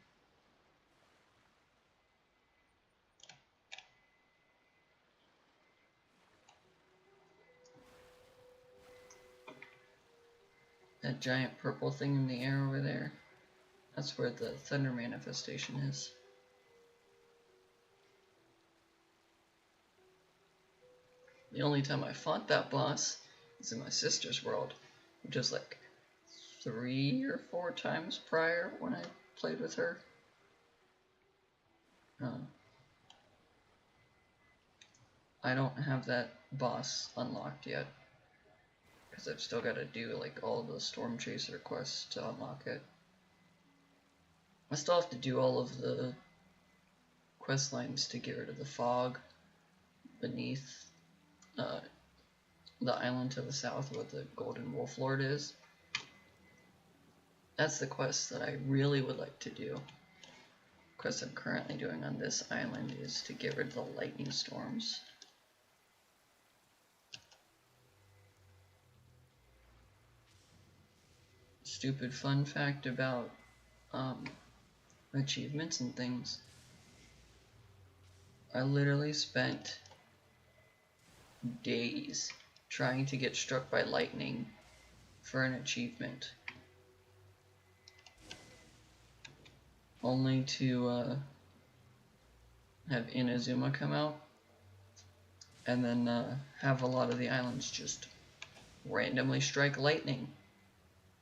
That giant purple thing in the air over there, that's where the thunder manifestation is. The only time I fought that boss is in my sister's world, which is like 3 or 4 times prior when I played with her. I don't have that boss unlocked yet, because I've still got to do like all the Storm Chaser quests to unlock it. I still have to do all of the quest lines to get rid of the fog beneath the island to the south where the Golden Wolf Lord is. That's the quest that I really would like to do. The quest I'm currently doing on this island is to get rid of the lightning storms. Stupid fun fact about achievements and things. I literally spent days trying to get struck by lightning for an achievement, only to have Inazuma come out and then have a lot of the islands just randomly strike lightning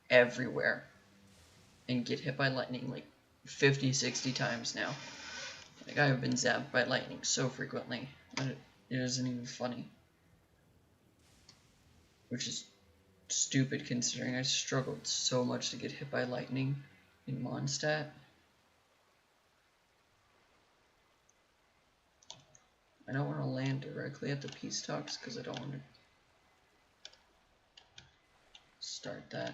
everywhere and get hit by lightning like 50-60 times now. Like, I have been zapped by lightning so frequently that it isn't even funny. Which is stupid considering I struggled so much to get hit by lightning in Mondstadt. I don't want to land directly at the peace talks because I don't want to start that.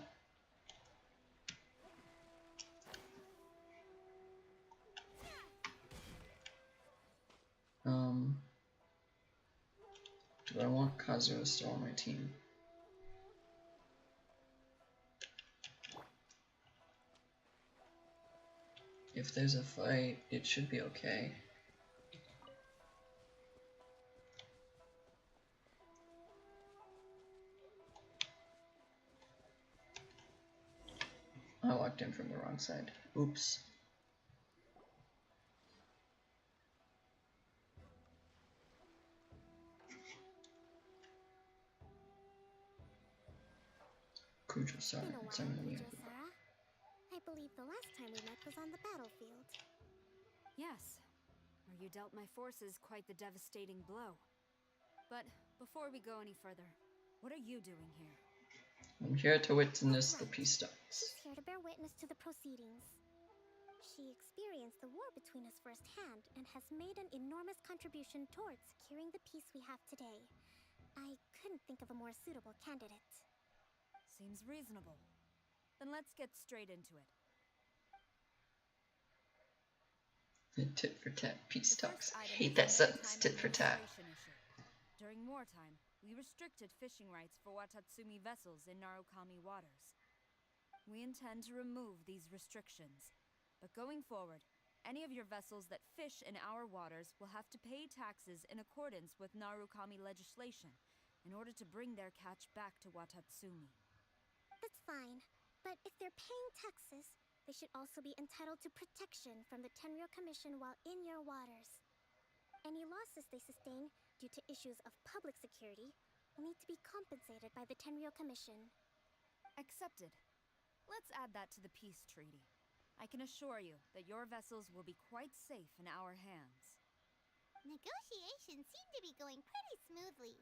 Do I want Kazuha still on my team? If there's a fight, it should be okay. I walked in from the wrong side. Oops. Kujo-san, Sangonomiya. I believe the last time we met was on the battlefield. Yes, where you dealt my forces quite the devastating blow. But before we go any further, what are you doing here? I'm here to witness the peace talks. She's here to bear witness to the proceedings. She experienced the war between us firsthand and has made an enormous contribution towards securing the peace we have today. I couldn't think of a more suitable candidate. Seems reasonable. Then let's get straight into it. Tit for tat peace talks. I hate that sentence, tit for tat. During wartime, we restricted fishing rights for Watatsumi vessels in Narukami waters. We intend to remove these restrictions, but going forward, any of your vessels that fish in our waters will have to pay taxes in accordance with Narukami legislation in order to bring their catch back to Watatsumi. That's fine, but if they're paying taxes, they should also be entitled to protection from the Tenryou Commission while in your waters. Any losses they sustain due to issues of public security will need to be compensated by the Tenryou Commission. Accepted. Let's add that to the peace treaty. I can assure you that your vessels will be quite safe in our hands. Negotiations seem to be going pretty smoothly.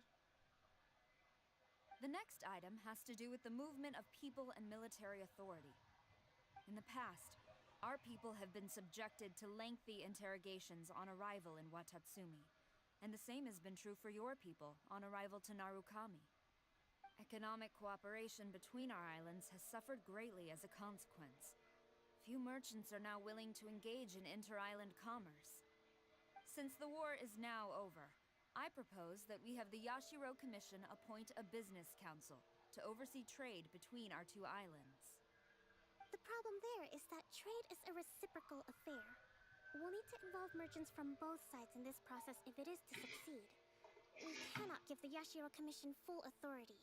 The next item has to do with the movement of people and military authority. In the past, our people have been subjected to lengthy interrogations on arrival in Watatsumi, and the same has been true for your people on arrival to Narukami. Economic cooperation between our islands has suffered greatly as a consequence. Few merchants are now willing to engage in inter-island commerce. Since the war is now over, I propose that we have the Yashiro Commission appoint a business council to oversee trade between our two islands. The problem there is that trade is a reciprocal affair. We'll need to involve merchants from both sides in this process if it is to succeed. We cannot give the Yashiro Commission full authority.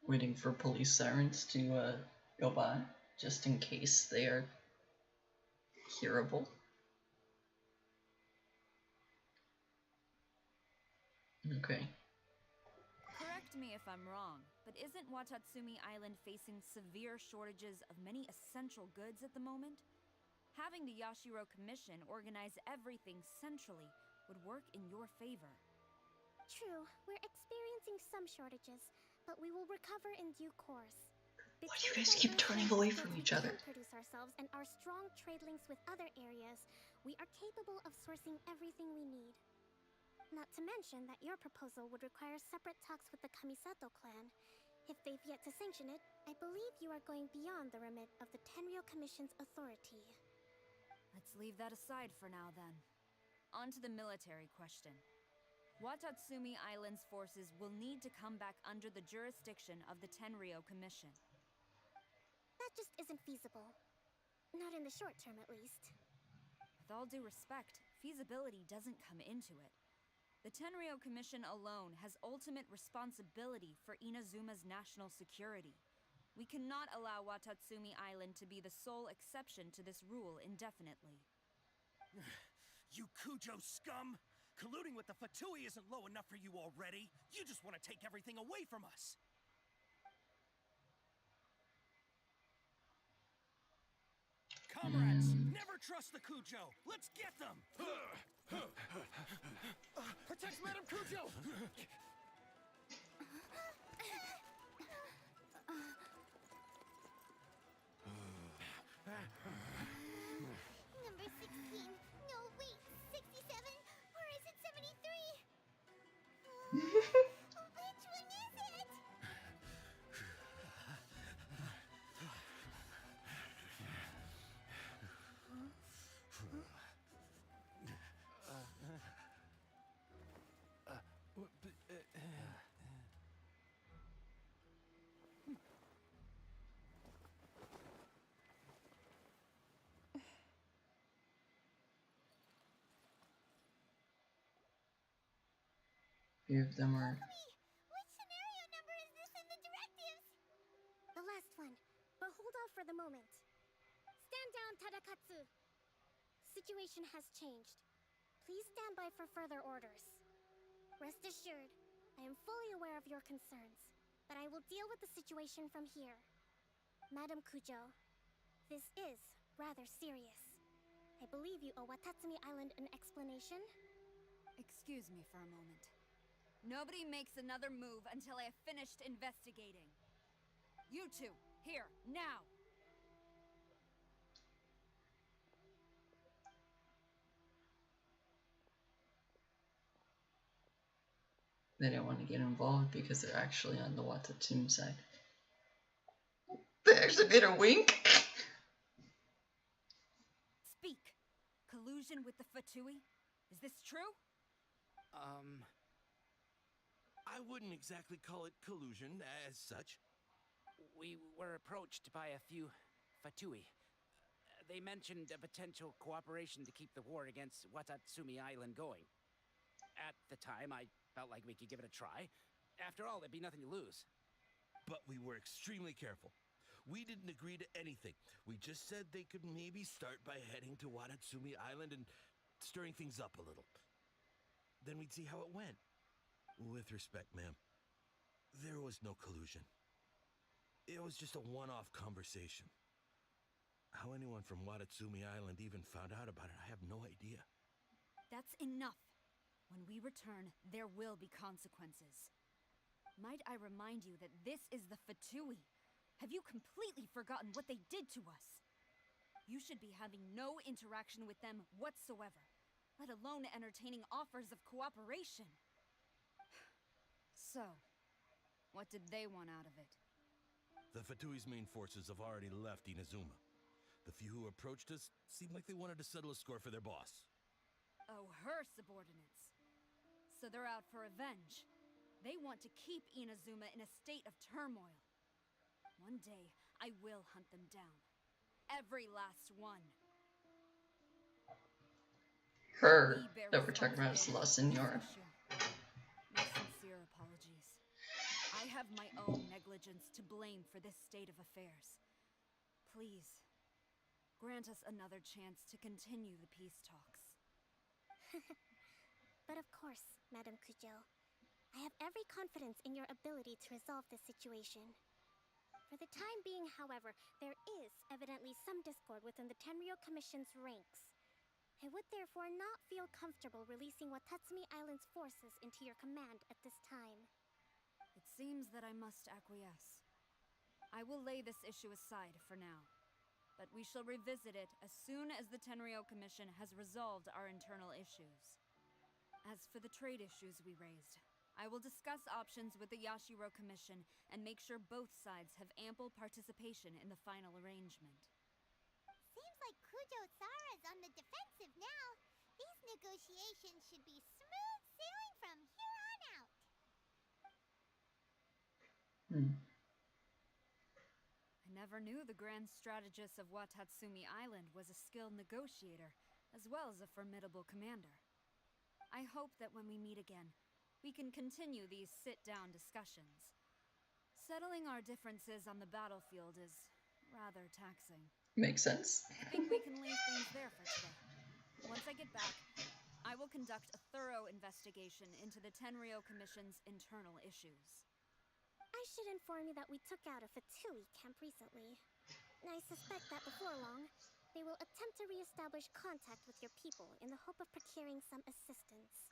Waiting for police sirens to go by, just in case they are hearable. Okay. Correct me if I'm wrong, but isn't Watatsumi Island facing severe shortages of many essential goods at the moment? Having the Yashiro Commission organize everything centrally would work in your favor. True, we're experiencing some shortages, but we will recover in due course. Why do you guys keep turning away from each other? Produce ourselves and our strong trade links with other areas, we are capable of sourcing everything we need. Not to mention that your proposal would require separate talks with the Kamisato clan. If they've yet to sanction it, I believe you are going beyond the remit of the Tenryou Commission's authority. Let's leave that aside for now, then. On to the military question. Watatsumi Island's forces will need to come back under the jurisdiction of the Tenryou Commission. That just isn't feasible. Not in the short term, at least. With all due respect, feasibility doesn't come into it. The Tenryou Commission alone has ultimate responsibility for Inazuma's national security. We cannot allow Watatsumi Island to be the sole exception to this rule indefinitely. You Kujo scum! Colluding with the Fatui isn't low enough for you already. You just want to take everything away from us. Comrades, never trust the Kujo. Let's get them. Protect Madame Kujo. Number 16. No, wait. 67? Or is it 73? Which one is it? Few of them are. Which scenario number is this in the directives? The last one, but hold off for the moment. Stand down, Tadakatsu. Situation has changed. Please stand by for further orders. Rest assured, I am fully aware of your concerns, but I will deal with the situation from here. Madam Kujo, this is rather serious. I believe you owe Watatsumi Island an explanation. Excuse me for a moment. Nobody makes another move until I have finished investigating. You two, here, now! They don't want to get involved because they're actually on the Watatsumi side. They actually made a wink? Speak! Collusion with the Fatui? Is this true? I wouldn't exactly call it collusion as such. We were approached by a few Fatui. They mentioned a potential cooperation to keep the war against Watatsumi Island going. At the time, I felt like we could give it a try. After all, there'd be nothing to lose. But we were extremely careful. We didn't agree to anything. We just said they could maybe start by heading to Watatsumi Island and stirring things up a little. Then we'd see how it went. With respect, ma'am, there was no collusion. It was just a one-off conversation. How anyone from Watatsumi Island even found out about it, I have no idea. That's enough. When we return, there will be consequences. Might I remind you that this is the Fatui? Have you completely forgotten what they did to us? You should be having no interaction with them whatsoever, let alone entertaining offers of cooperation. So, what did they want out of it? The Fatui's main forces have already left Inazuma. The few who approached us seemed like they wanted to settle a score for their boss. owe her subordinates. So they're out for revenge. They want to keep Inazuma in a state of turmoil. One day, I will hunt them down. Every last one. Her that we're talking about is La Senora. My sincere apologies. I have my own negligence to blame for this state of affairs. Please, grant us another chance to continue the peace talks. But of course, Madame Kujo. I have every confidence in your ability to resolve this situation. For the time being, however, there is evidently some discord within the Tenryou Commission's ranks. I would therefore not feel comfortable releasing Watatsumi Island's forces into your command at this time. It seems that I must acquiesce. I will lay this issue aside for now, but we shall revisit it as soon as the Tenryou Commission has resolved our internal issues. As for the trade issues we raised, I will discuss options with the Yashiro Commission and make sure both sides have ample participation in the final arrangement. Seems like Kujo-Sara's on the defensive now. These negotiations should be smooth sailing from here on out. I never knew the grand strategist of Watatsumi Island was a skilled negotiator, as well as a formidable commander. I hope that when we meet again, we can continue these sit-down discussions. Settling our differences on the battlefield is rather taxing. Makes sense. I think we can leave things there for today. Once I get back, I will conduct a thorough investigation into the Tenryou Commission's internal issues. I should inform you that we took out a Fatui camp recently. I suspect that before long, they will attempt to re-establish contact with your people in the hope of procuring some assistance.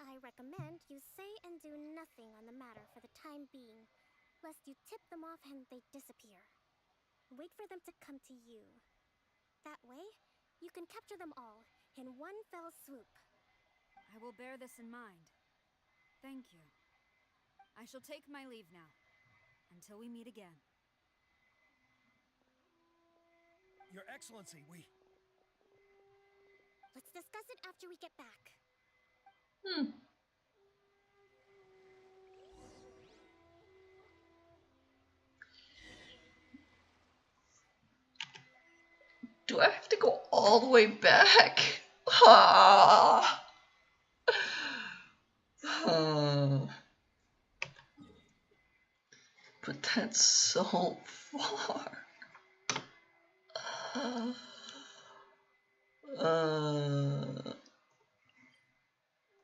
I recommend you say and do nothing on the matter for the time being, lest you tip them off and they disappear. Wait for them to come to you. That way, you can capture them all in one fell swoop. I will bear this in mind. Thank you. I shall take my leave now. Until we meet again. Your Excellency, we... Let's discuss it after we get back. Do I have to go all the way back? Ah. But that's so far.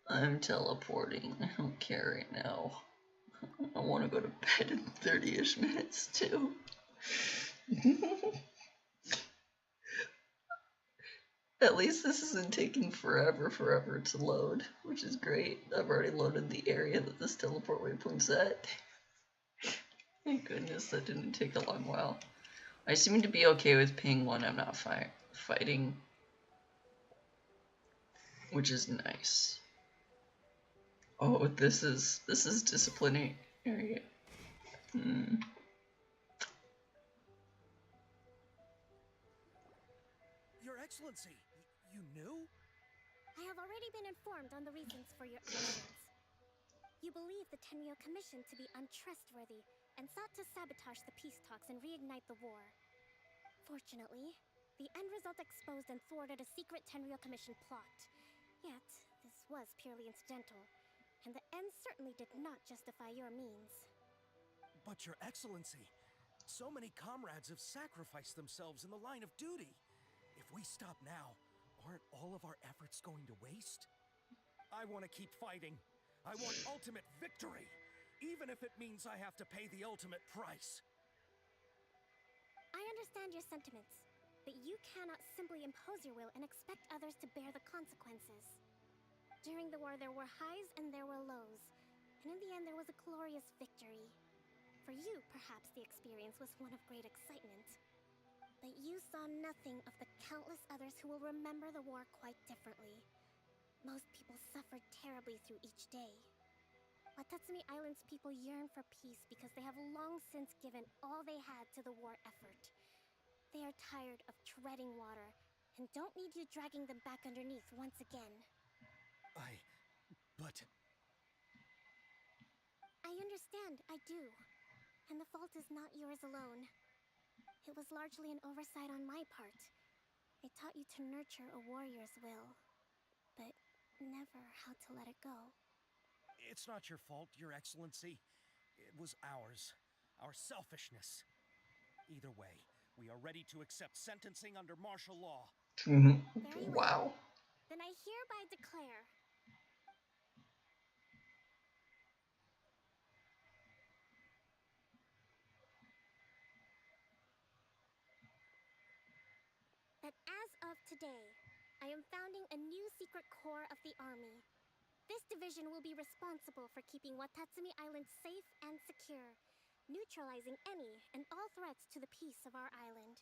I'm teleporting. I don't care right now. I want to go to bed in 30-ish minutes too. At least this isn't taking forever to load, which is great. I've already loaded the area that this teleport waypoint's at. Thank goodness that didn't take a long while. I seem to be okay with ping when I'm not fighting, which is nice. Oh, this is disciplinary area. Your Excellency, you knew? I have already been informed on the reasons for your actions. You believe the Tenryou Commission to be untrustworthy and sought to sabotage the peace talks and reignite the war. Fortunately, the end result exposed and thwarted a secret Tenryou Commission plot. Yet, this was purely incidental, and the end certainly did not justify your means. But Your Excellency, so many comrades have sacrificed themselves in the line of duty. If we stop now, aren't all of our efforts going to waste? I want to keep fighting. I want ultimate victory, even if it means I have to pay the ultimate price. I understand your sentiments, but you cannot simply impose your will and expect others to bear the consequences. During the war, there were highs and there were lows, and in the end, there was a glorious victory. For you, perhaps the experience was one of great excitement. But you saw nothing of the countless others who will remember the war quite differently. Most people suffered terribly through each day. Watatsumi Island's people yearn for peace because they have long since given all they had to the war effort. They are tired of treading water and don't need you dragging them back underneath once again. But... I understand, I do. And the fault is not yours alone. It was largely an oversight on my part. I taught you to nurture a warrior's will, but never how to let it go. It's not your fault, Your Excellency. It was ours. Our selfishness. Either way, we are ready to accept sentencing under martial law. Very well. Wow. Then I hereby declare that as of today, I am founding a new secret corps of the army. This division will be responsible for keeping Watatsumi Island safe and secure, neutralizing any and all threats to the peace of our island.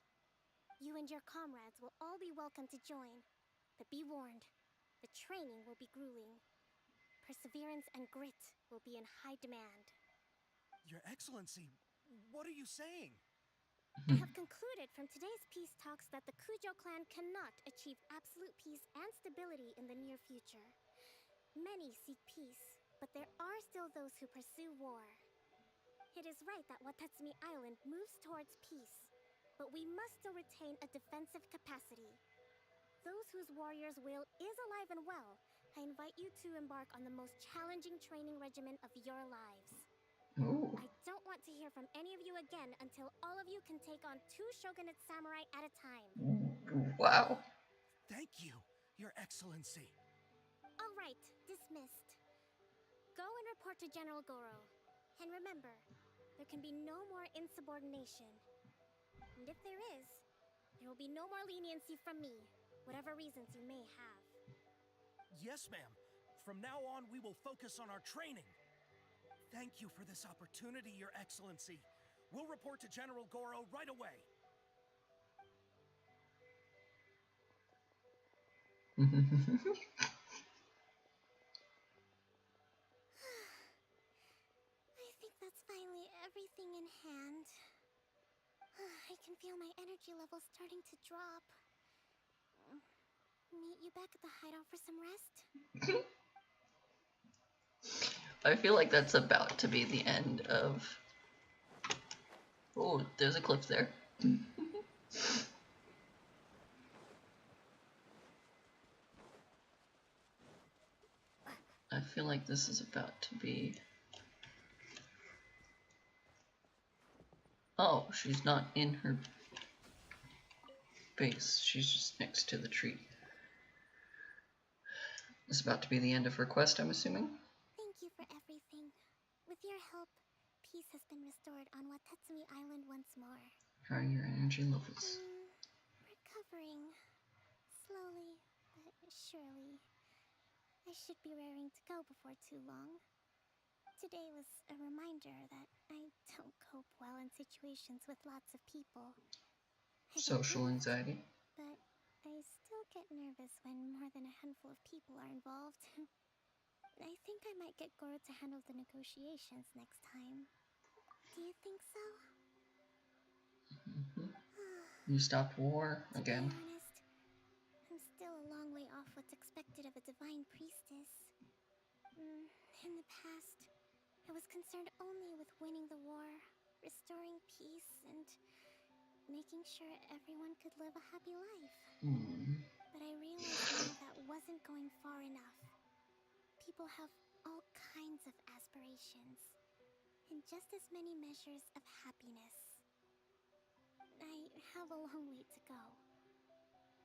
You and your comrades will all be welcome to join, but be warned, the training will be grueling. Perseverance and grit will be in high demand. Your Excellency, what are you saying? I have concluded from today's peace talks that the Kujo clan cannot achieve absolute peace and stability in the near future. Many seek peace, but there are still those who pursue war. It is right that Watatsumi Island moves towards peace, but we must still retain a defensive capacity. Those whose warrior's will is alive and well, I invite you to embark on the most challenging training regimen of your lives. Ooh. I don't want to hear from any of you again until all of you can take on 2 shogunate samurai at a time. Wow. Thank you, Your Excellency. All right, dismissed. Go and report to General Goro. And remember, there can be no more insubordination. And if there is, there will be no more leniency from me, whatever reasons you may have. Yes, ma'am. From now on, we will focus on our training. Thank you for this opportunity, Your Excellency. We'll report to General Goro right away. I think that's finally everything in hand. I can feel my energy levels starting to drop. Meet you back at the hideout for some rest? I feel like that's about to be the end of... Oh, there's a cliff there. I feel like this is about to be... Oh, she's not in her base. She's just next to the tree. This is about to be the end of her quest, I'm assuming? Thank you for everything. With your help, peace has been restored on Watatsumi Island once more. How are your energy levels? Recovering. Slowly, but surely. I should be raring to go before too long. Today was a reminder that I don't cope well in situations with lots of people. Social anxiety? But I still get nervous when more than a handful of people are involved. I think I might get Goro to handle the negotiations next time. Do you think so? You stopped war again. To be honest, I'm still a long way off what's expected of a divine priestess. In the past, I was concerned only with winning the war, restoring peace, and making sure everyone could live a happy life. But I realized now that wasn't going far enough. People have all kinds of aspirations, and just as many measures of happiness. I have a long way to go,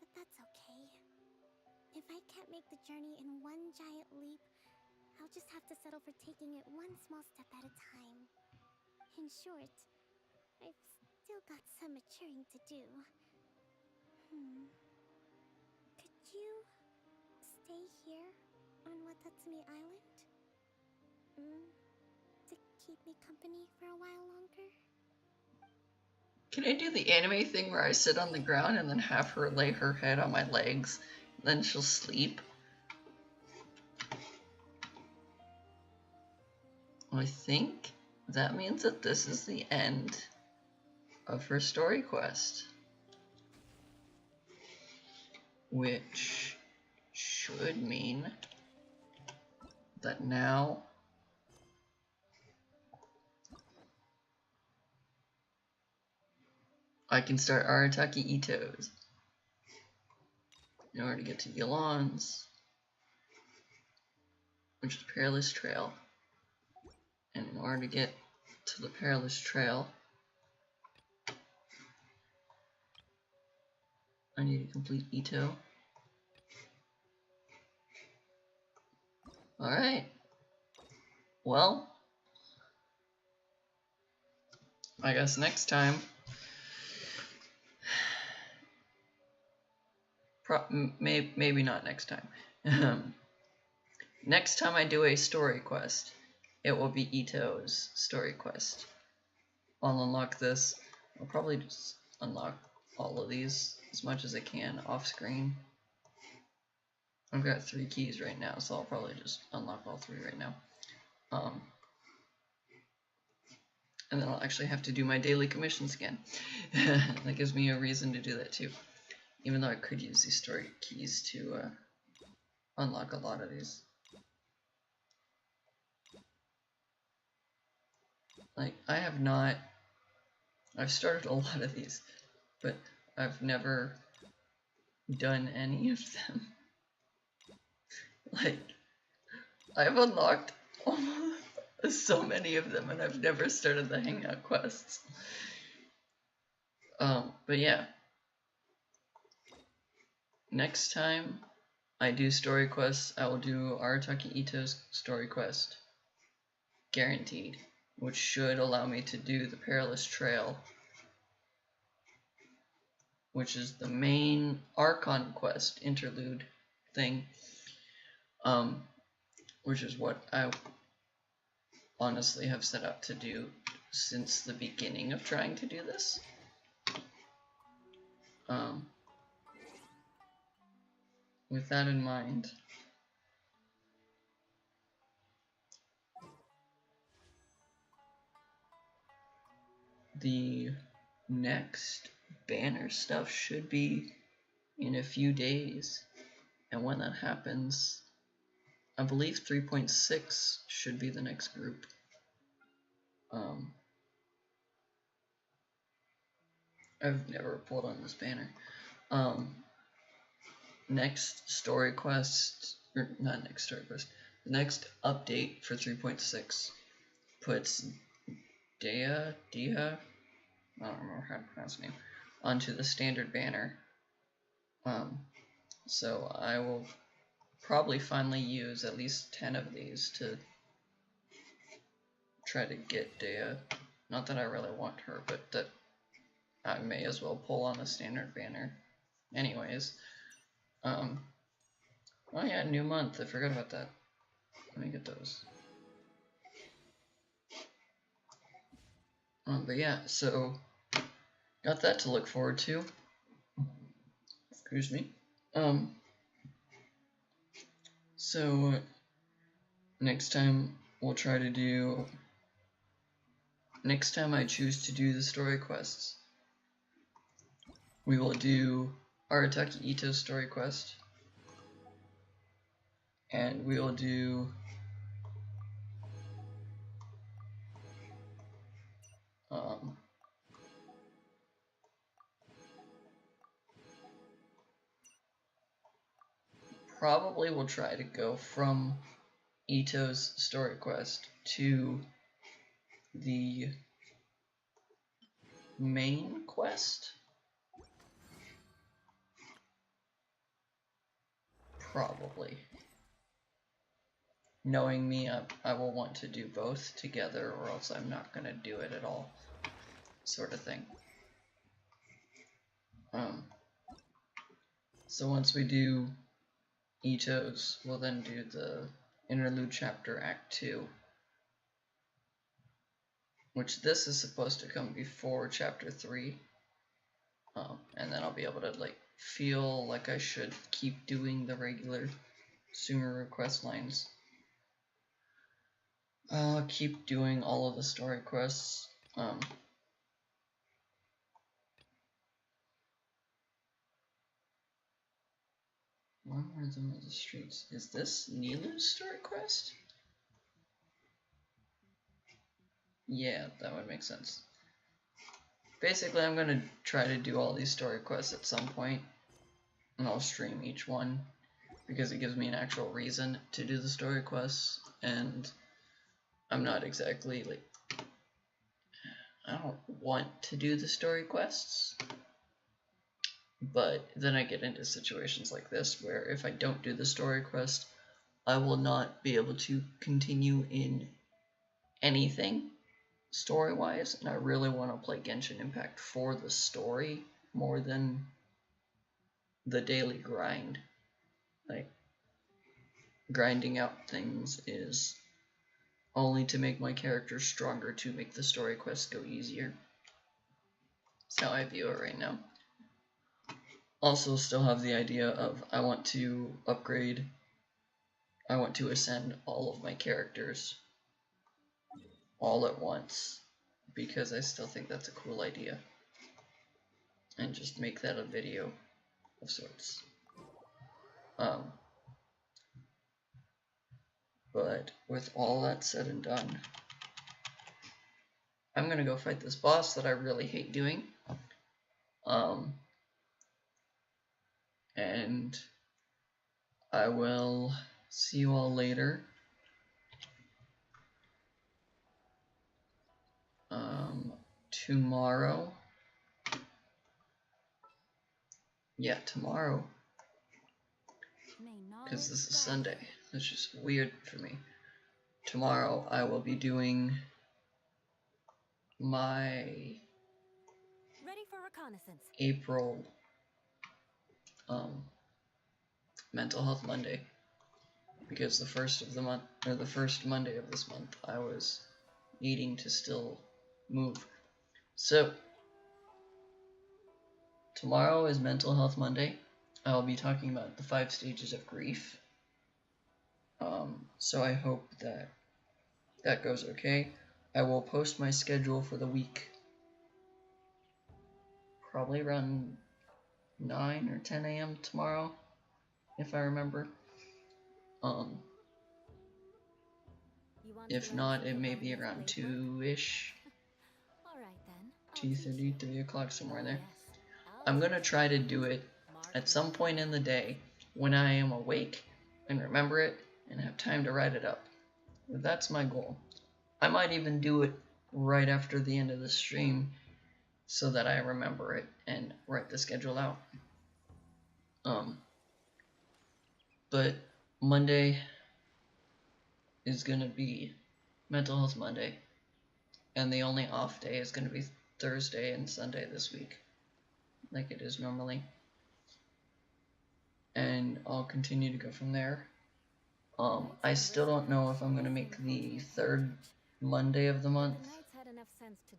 but that's okay. If I can't make the journey in one giant leap, I'll just have to settle for taking it one small step at a time. In short, I've still got some maturing to do. Could you stay here on Watatsumi Island? To keep me company for a while longer? Can I do the anime thing where I sit on the ground and then have her lay her head on my legs, and then she'll sleep? I think that means that this is the end of her story quest. which should mean that now I can start Arataki Itos in order to get to Yolans, which is Perilous Trail. And in order to get to the Perilous Trail, I need to complete Ito. Alright. Well, I guess next time, maybe not next time. Next time I do a story quest, it will be Ito's story quest. I'll unlock this. I'll probably just unlock all of these as much as I can off screen. I've got 3 keys right now, so I'll probably just unlock all 3 right now. And then I'll actually have to do my daily commissions again. That gives me a reason to do that too. Even though I could use these story keys to unlock a lot of these. Like, I've started a lot of these, but I've never done any of them. Like, I've unlocked so many of them, and I've never started the hangout quests. But yeah. Next time I do story quests, I will do Arataki Ito's story quest. Guaranteed. Which should allow me to do the Perilous Trail, which is the main Archon quest interlude thing. Which is what I honestly have set out to do since the beginning of trying to do this. With that in mind, the next banner stuff should be in a few days, and when that happens, I believe 3.6 should be the next group. I've never pulled on this banner. Next story quest, or not next story quest, the next update for 3.6 puts Dia, I don't remember how to pronounce the name, onto the standard banner. So I will probably finally use at least 10 of these to try to get Dia. Not that I really want her, but that I may as well pull on the standard banner anyways. Oh yeah, new month, I forgot about that. Let me get those. But yeah, so got that to look forward to. Excuse me. So next time we'll try to do. Next time I choose to do the story quests, we will do Arataki Ito's story quest, and we will do probably we'll try to go from Ito's story quest to the main quest. Probably. Knowing me, I will want to do both together, or else I'm not going to do it at all, sort of thing. So once we do Ito's, we'll then do the interlude chapter Act 2, which this is supposed to come before chapter 3, and then I'll be able to like feel like I should keep doing the regular Sumeru quest lines. I'll keep doing all of the story quests. One rhythm of the streets. Is this Nilu's story quest? Yeah, that would make sense. Basically, I'm gonna try to do all these story quests at some point, and I'll stream each one because it gives me an actual reason to do the story quests, and I'm not exactly like, I don't want to do the story quests, but then I get into situations like this where if I don't do the story quest, I will not be able to continue in anything story-wise, and I really want to play Genshin Impact for the story more than the daily grind. Like, grinding out things is only to make my character stronger to make the story quests go easier. That's how I view it right now. Also still have the idea of I want to upgrade, I want to ascend all of my characters all at once, because I still think that's a cool idea. And just make that a video of sorts. But with all that said and done, I'm gonna go fight this boss that I really hate doing. And I will see you all later. Tomorrow. Yeah, tomorrow. Because this is Sunday. That's just weird for me. Tomorrow I will be doing my Ready for reconnaissance. April Mental Health Monday. Because the first of the month, or the first Monday of this month, I was needing to still move. So tomorrow is Mental Health Monday. I'll be talking about the 5 stages of grief. So I hope that that goes okay. I will post my schedule for the week probably around 9 or 10 a.m. tomorrow, if I remember. If not, it may be around 2-ish. 2:30, 3 o'clock, somewhere in there. I'm gonna try to do it at some point in the day when I am awake and remember it and have time to write it up. That's my goal. I might even do it right after the end of the stream so that I remember it and write the schedule out. But Monday is gonna be Mental Health Monday, and the only off day is gonna be Thursday and Sunday this week, like it is normally. And I'll continue to go from there. I still don't know if I'm gonna make the 3rd Monday of the month,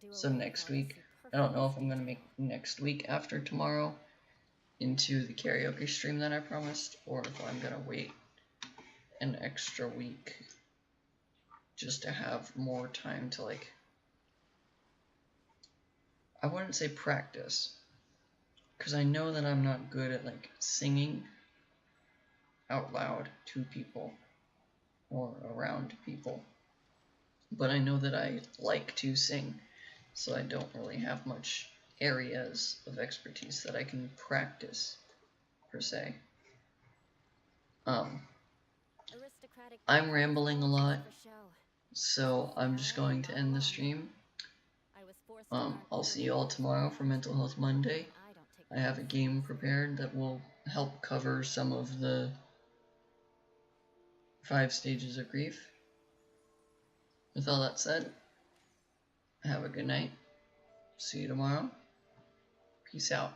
so next week. I don't know if I'm gonna make next week after tomorrow into the karaoke stream that I promised, or if I'm gonna wait an extra week just to have more time to, like, I wouldn't say practice, because I know that I'm not good at, like, singing out loud to people or around people, but I know that I like to sing, so I don't really have much areas of expertise that I can practice per se. I'm rambling a lot, so I'm just going to end the stream. I'll see you all tomorrow for Mental Health Monday. I have a game prepared that will help cover some of the 5 stages of grief. With all that said, have a good night. See you tomorrow. Peace out.